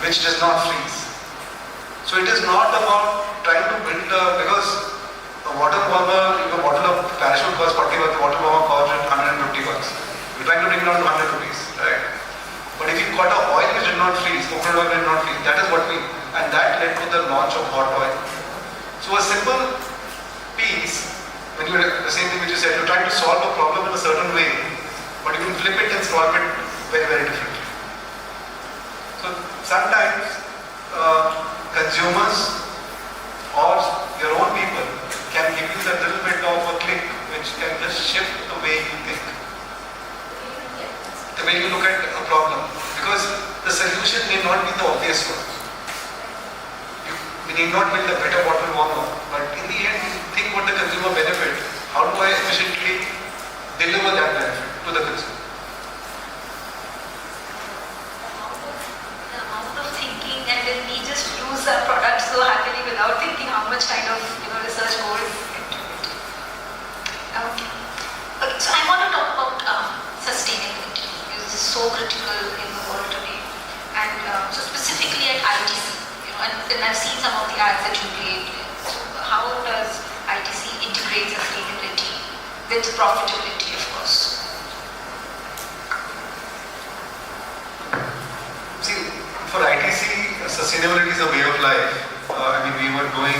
Which does not freeze. So it is not about trying to build because a water warmer, if a bottle of parachute costs 40 bucks, a water warmer costs 150 bucks. We're trying to bring it down to 100 rupees, right? But if you've got an oil which did not freeze, coconut oil did not freeze, that is what we, and that led to the launch of hot oil. So a simple piece, when you the same thing which you said, you're trying to solve a problem in a certain way, but you can flip it and solve it very, very differently. So sometimes consumers or your own people can give you that little bit of a click which can just shift the way you think, the way you look at a problem, because the solution may not be the obvious one. We need not build a better bottle warmer, but in the end, you think what the consumer benefit, how do I efficiently deliver that benefit to the consumer? The amount of thinking, and then we just use our product so happily without thinking how much kind of research goes into it. Okay. Okay. So I want to talk about sustainability, because this is so critical in the world today, and so specifically at ITC. And I've seen some of the ads that you made. So how does ITC integrate sustainability with profitability, of course? See, for ITC, sustainability is a way of life. We were doing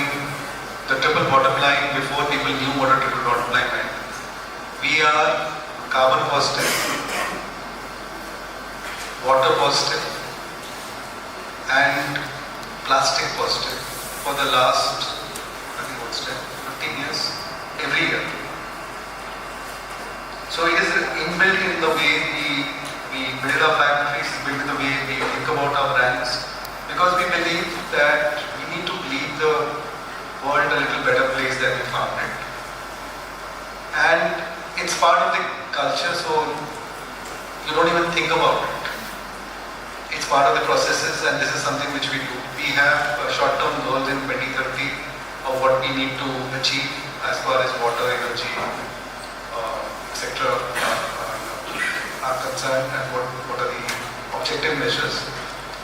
the triple bottom line before people knew what a triple bottom line meant. We are carbon positive, water positive, and plastic positive for the last, 15 years, every year. So it is inbuilt in the way we build our factories, built in the way we think about our brands, because we believe that we need to leave the world a little better place than we found it. And it's part of the culture, so you don't even think about it. It's part of the processes, and this is something which we do. We have short-term goals in 2030 of what we need to achieve as far as water, energy, etc. are concerned, and what are the objective measures.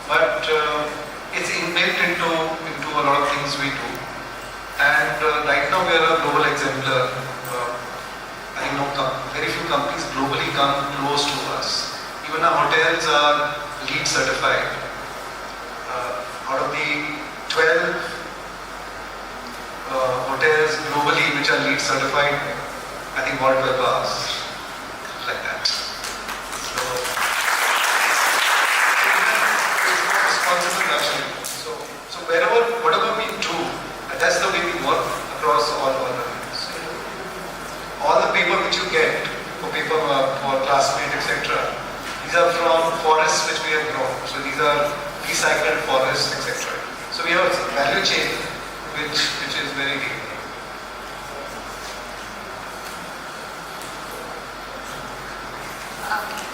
But it's inbuilt into a lot of things we do. And right now we are a global exemplar. I know very few companies globally come close to us. Even our hotels are LEED certified. Out of the 12 hotels globally which are LEED certified, I think all 12 are ours, like that. So it's more responsible luxury. So whatever we do, that's the way we work across all the areas. All the paper which you get for paper for classmates, etc. These are from forests which we have grown. So these are recycled forests, etc. So we have a value chain which is very deep.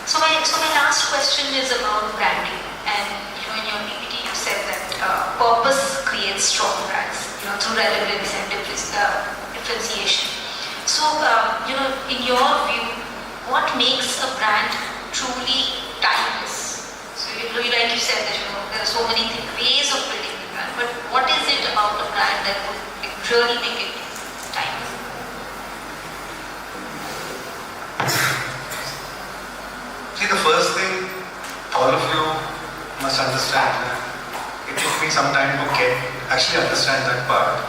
So my last question is about branding. And in your PPT you said that purpose creates strong brands. Through relevance and differentiation. So in your view, what makes a brand truly timeless? So like you said that there are so many ways of building the brand, but what is it about a brand that would really make it timeless? See, the first thing all of you must understand, it took me some time to actually understand that part,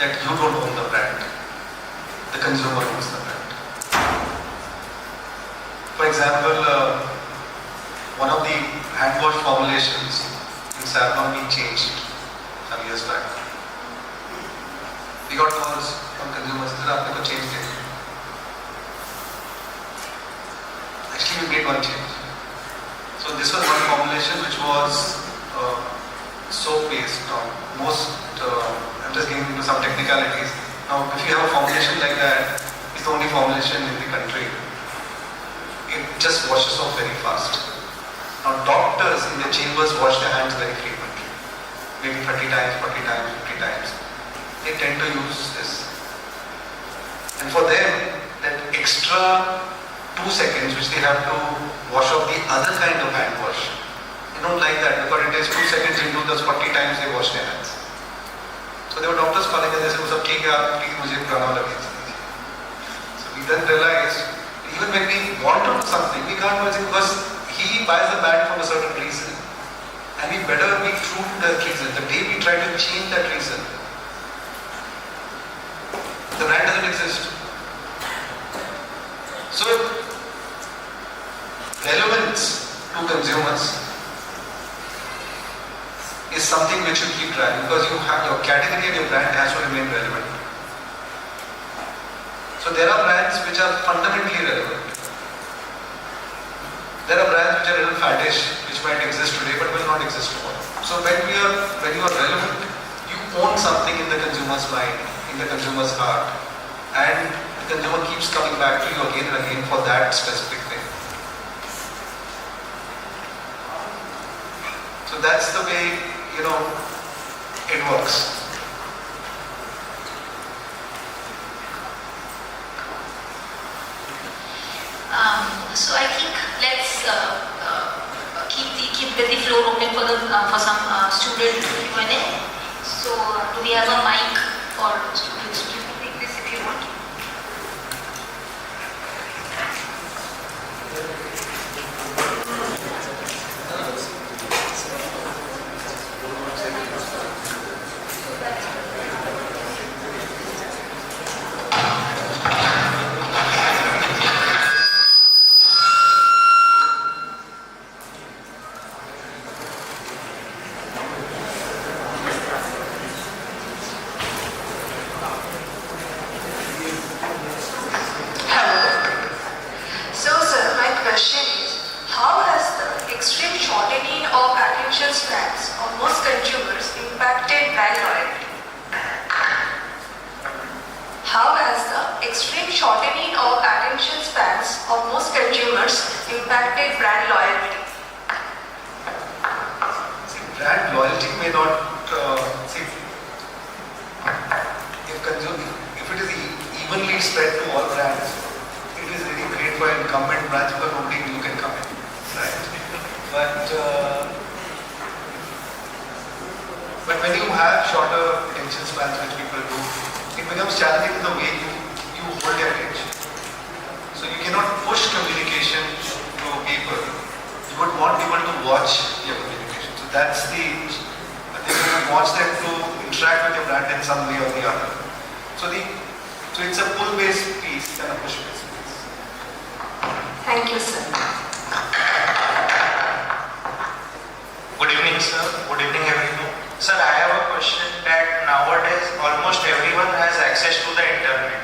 that you don't own the brand, the consumer owns the brand. For example, one of the hand wash formulations in Saffron we changed some years back. We got calls from consumers that aapne ko change it. Actually, we made one change. So this was one formulation which was soap based. I'm just getting into some technicalities, Now, if you have a formulation like that, it's the only formulation in the country. It just washes off very fast. Now, doctors in the chambers wash their hands very frequently, maybe 30 times, 40 times, 50 times. They tend to use this. And for them, that extra 2 seconds which they have to wash off the other kind of hand wash, they don't like that because it takes 2 seconds into those 40 times they wash their hands. So there were doctors calling and they said, "Sab theek hai, please mujhe purana lage." So we then realized, even when we want to do something, we can't do it because he buys the band for a certain reason. And we better be true to that reason. The day we try to change that reason, the brand doesn't exist. So, relevance to consumers is something which you keep tracking because you have your category and your brand has to remain relevant. So there are brands which are fundamentally relevant. There are brands which are a little faddish, which might exist today but will not exist tomorrow. So when you are relevant, you own something in the consumer's mind, in the consumer's heart, and the consumer keeps coming back to you again and again for that specific thing. So that's the way, it works. So I think let's keep the floor open for some student Q&A. So do we have a mic for students? You can take this if you want. How has the extreme shortening of attention spans of most consumers impacted brand loyalty? See, brand loyalty may not, if it is evenly spread to all brands, it is really great for incumbent brands because nobody new can come in, right? But when you have shorter attention spans, which people do, it becomes challenging in the way you hold their attention. So you cannot push communication to people. You would want people to watch your communication. So that's the thing, you want them to interact with your brand in some way or the other. So it's a pull-based piece and a push-based piece. Thank you, sir. Good evening, sir. Good evening, everyone. Sir, I have a question that nowadays almost everyone has access to the internet.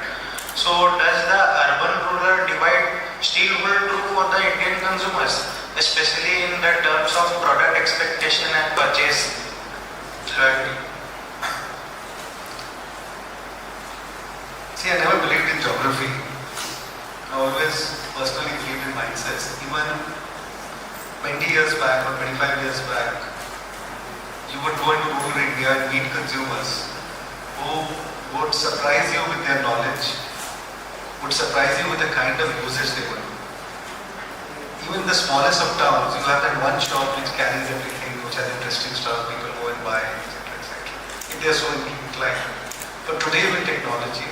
So does the urban-rural divide still hold true for the Indian consumers, especially in the terms of product expectation and purchase loyalty? See, I never believed in geography. I always personally believed in mindsets. Even 20 years back or 25 years back, you would go into rural India and meet consumers who would surprise you with their knowledge, would surprise you with the kind of usage they would do. Even the smallest of towns, you have that one shop which carries everything, which has interesting stuff, people go and buy, etc., etc. If they are so inclined. But today with technology,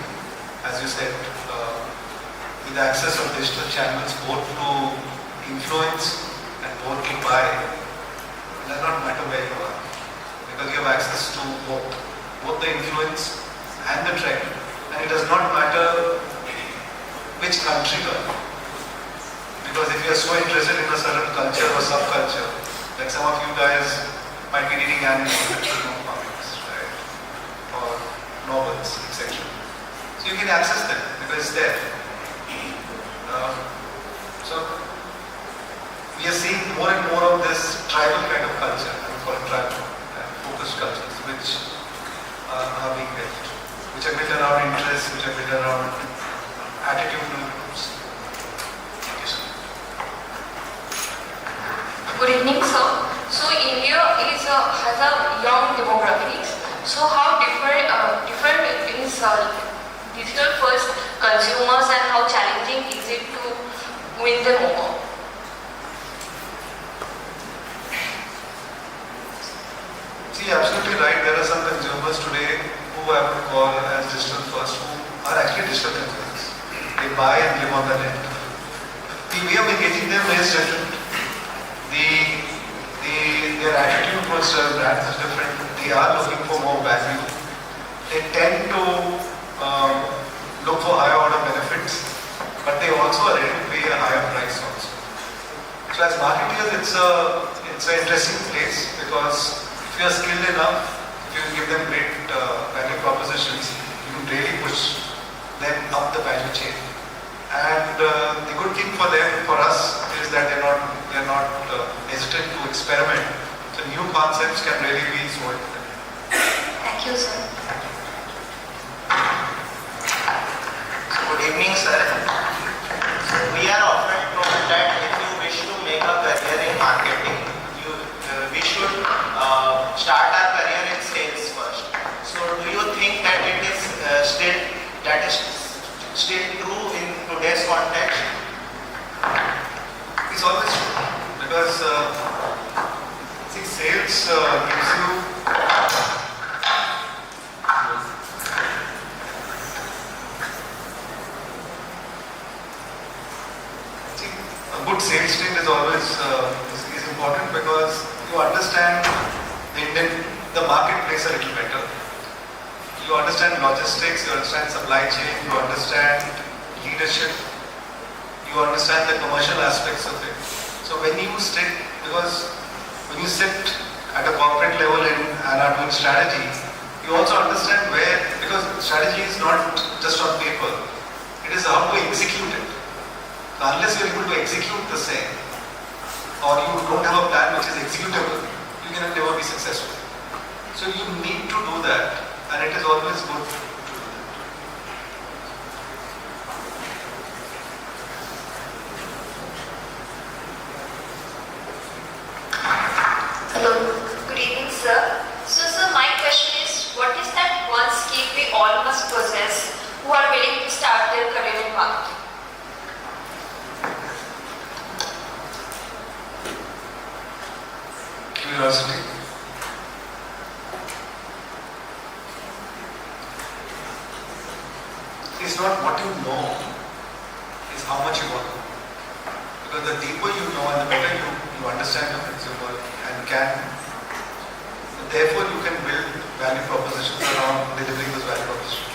as you said, with access of digital channels, both to influence and both to buy, it does not matter where you are. Because you have access to both the influence and the trend. And it does not matter which country you are. Because if you are so interested in a certain culture or subculture, like some of you guys might be reading anime, comics, right? Or novels, etc. So you can access them because it's there. So we are seeing more and more of this tribal kind of culture, I would call it tribal, focused cultures, which are being built. which are built around interests, which are built around attitudinal groups. Thank you, sir. Good evening, sir. So India has a young demography. So how different is digital first consumers and how challenging is it to win them over? See, absolutely right. There are some consumers today who I would call as digital first, who are actually digital consumers. They buy and live on the net. The way of engaging them is different. Their attitude towards brands is different. They are looking for more value. They tend to look for higher order benefits, but they also are ready to pay a higher price also. So as marketers, it's an interesting place because if you are skilled enough, if you give them great value propositions, you can really push them up the value chain. And the good thing for them, for us, is that they're not hesitant to experiment. So new concepts can really be sold to them. Thank you, sir. Good evening, sir. So we are often told that if you wish to make a career in marketing, we should start our career in sales first. So do you think that it is still true in today's context? It's always true because see, sales gives you a good sales team is always is important because you understand the marketplace a little better. You understand logistics, you understand supply chain, you understand leadership, you understand the commercial aspects of it. So when you sit at a corporate level and are doing strategy, you also understand where, because strategy is not just on paper, it is how to execute it. Unless you are able to execute the same, or you don't have a plan which is executable, you can never be successful. So you need to do that, and it is always good to do that. Hello. Good evening, sir. So, sir, my question is, what is that one skill we all must possess who are willing to start their career in marketing? Curiosity. It's not what you know, it's how much you want to know. Because the deeper you know and the better you understand the consumer and therefore you can build value propositions around delivering those value propositions.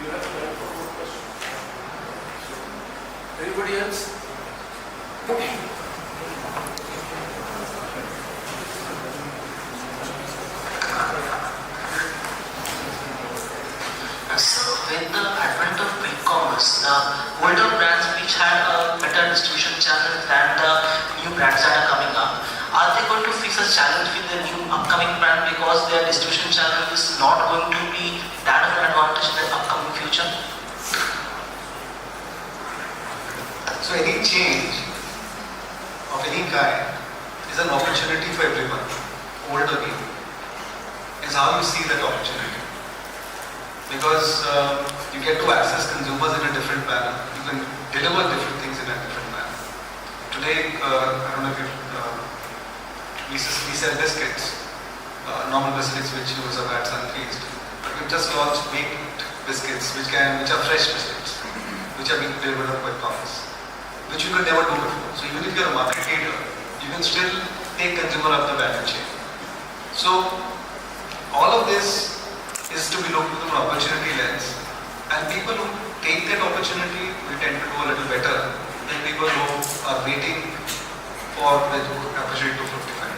You have time for more questions. Anybody else? So with the advent of e-commerce, the older brands which had a better distribution channel than the new brands that are coming up, are they going to face a challenge with the new upcoming brand because their distribution channel is not going to be that of an advantage in the upcoming future? So any change of any kind is an opportunity for everyone, old or new. Is how you see that opportunity. Because you get to access consumers in a different manner. You can deliver different things in a different manner. Today, I don't know if we sell biscuits, normal biscuits which use a fats unfreezed. But we've just launched baked biscuits which are fresh biscuits, which are being delivered on quick commerce, which you could never do before. So even if you're a market leader, you can still take consumer up the value chain. So all of this is to be looked through an opportunity lens, and people who take that opportunity will tend to do a little better than people who are waiting for the opportunity to fructify.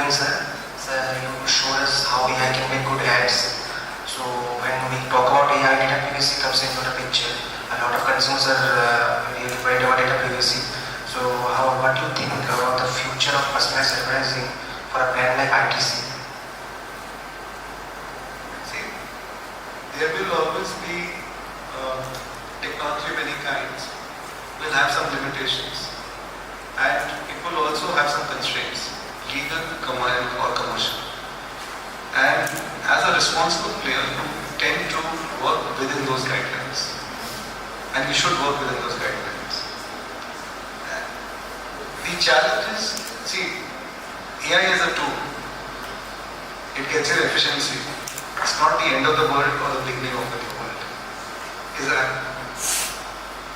evening, sir. Sir, you showed us how AI can make good ads. So when we talk about AI, data privacy comes into the picture. A lot of consumers are really worried about data privacy. So what do you think about the future of personalized advertising for a brand like ITC? See, there will always be technology of many kinds. Will have some limitations, and it will also have some constraints, legal, commercial. And as a responsible player, you tend to work within those guidelines, and you should work within those guidelines. The challenge is, see, AI is a tool. It gets you efficiency. It's not the end of the world or the beginning of the new world. Is that?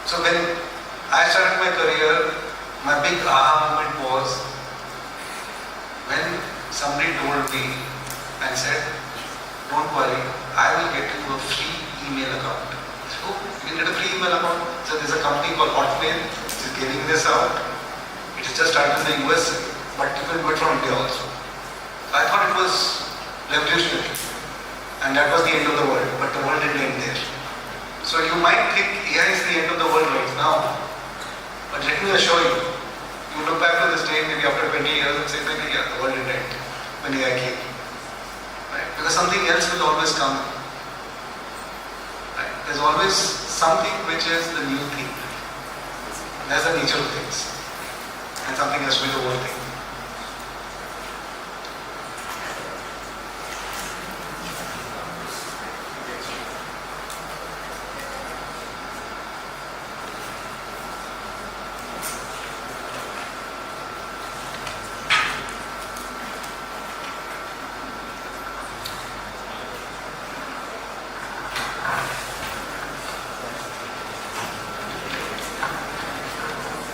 So when I started my career, my big aha moment was when somebody told me and said, don't worry, I will get you a free email account. So you can get a free email account. So there's a company called Hotmail which is giving this out. It is just started in the US, but you can do it from India also. I thought it was revolutionary, and that was the end of the world, but the world didn't end there. So you might think AI is the end of the world right now, but let me assure you, you look back to this day maybe after 20 years and say, maybe yeah, the world didn't end when AI came. Right? Because something else will always come. Right? There's always something which is the new thing. That's the nature of things. And something has to be the old thing.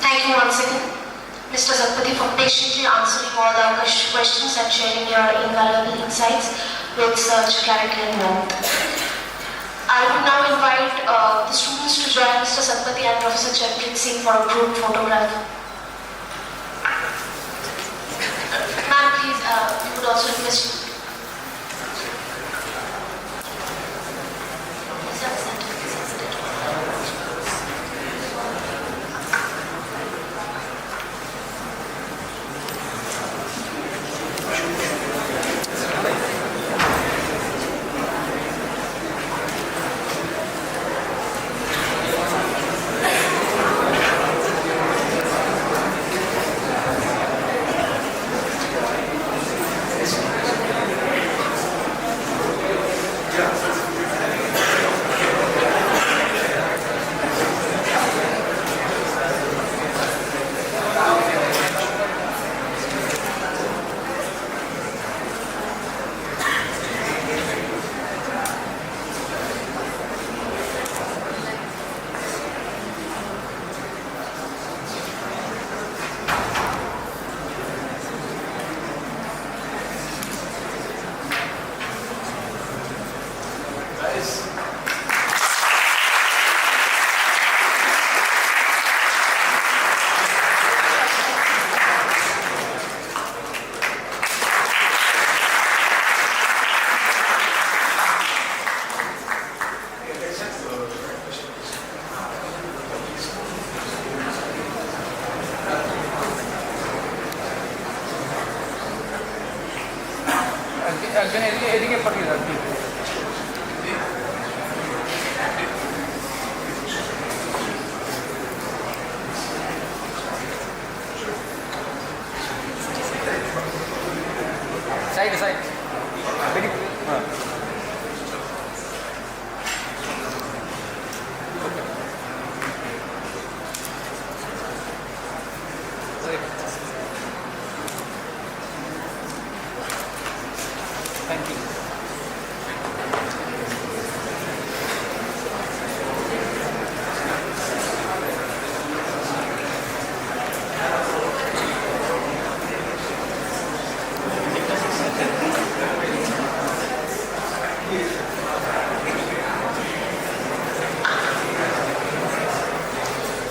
Thank you once again, Mr. Zatpathy, for patiently answering all our questions and sharing your invaluable insights with such clarity and warmth. I would now invite the students to join Mr. Zatpathy and Professor Chandrajit Singh for a group photograph. Ma'am, please, we would also request you. এদিকে পাঠিয়ে দাও। সাইডে side হ্যাঁ thank you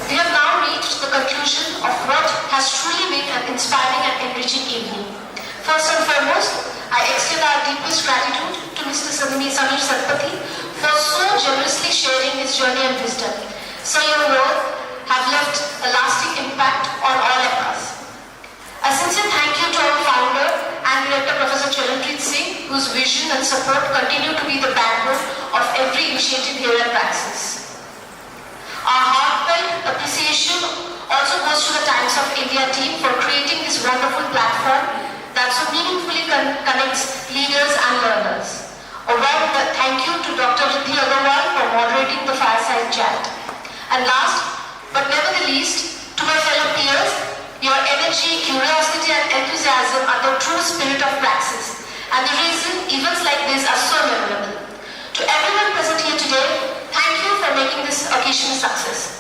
We have now reached the conclusion of what has truly been an inspiring and enriching evening. First and foremost, I extend our deepest gratitude to Mr. Samir Satpathy for so generously sharing his journey and wisdom. So your words have left a lasting impact on all of us. A sincere thank you to our founder and director, Professor Charanpreet Singh, whose vision and support continue to be the backbone of every initiative here at Praxis. Our heartfelt appreciation also goes to the Times of India team for creating this wonderful platform that so meaningfully connects leaders and learners. A warm thank you to Dr. Riddhi Agarwal for moderating the fireside chat. And last but never the least, to my fellow peers, your energy, curiosity and enthusiasm are the true spirit of Praxis and the reason events like this are so memorable. To everyone present here today, thank you for making this occasion a success.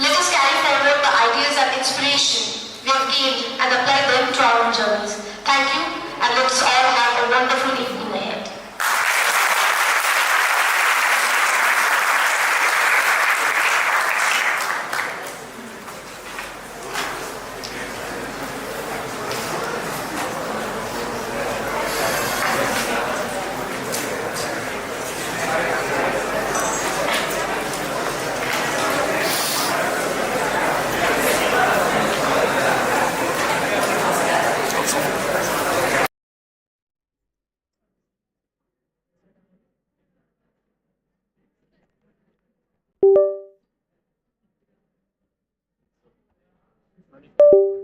Let us carry forward the ideas and inspiration we have gained and apply them to our own journeys. Thank you, and let us all have a wonderful evening ahead. Ready?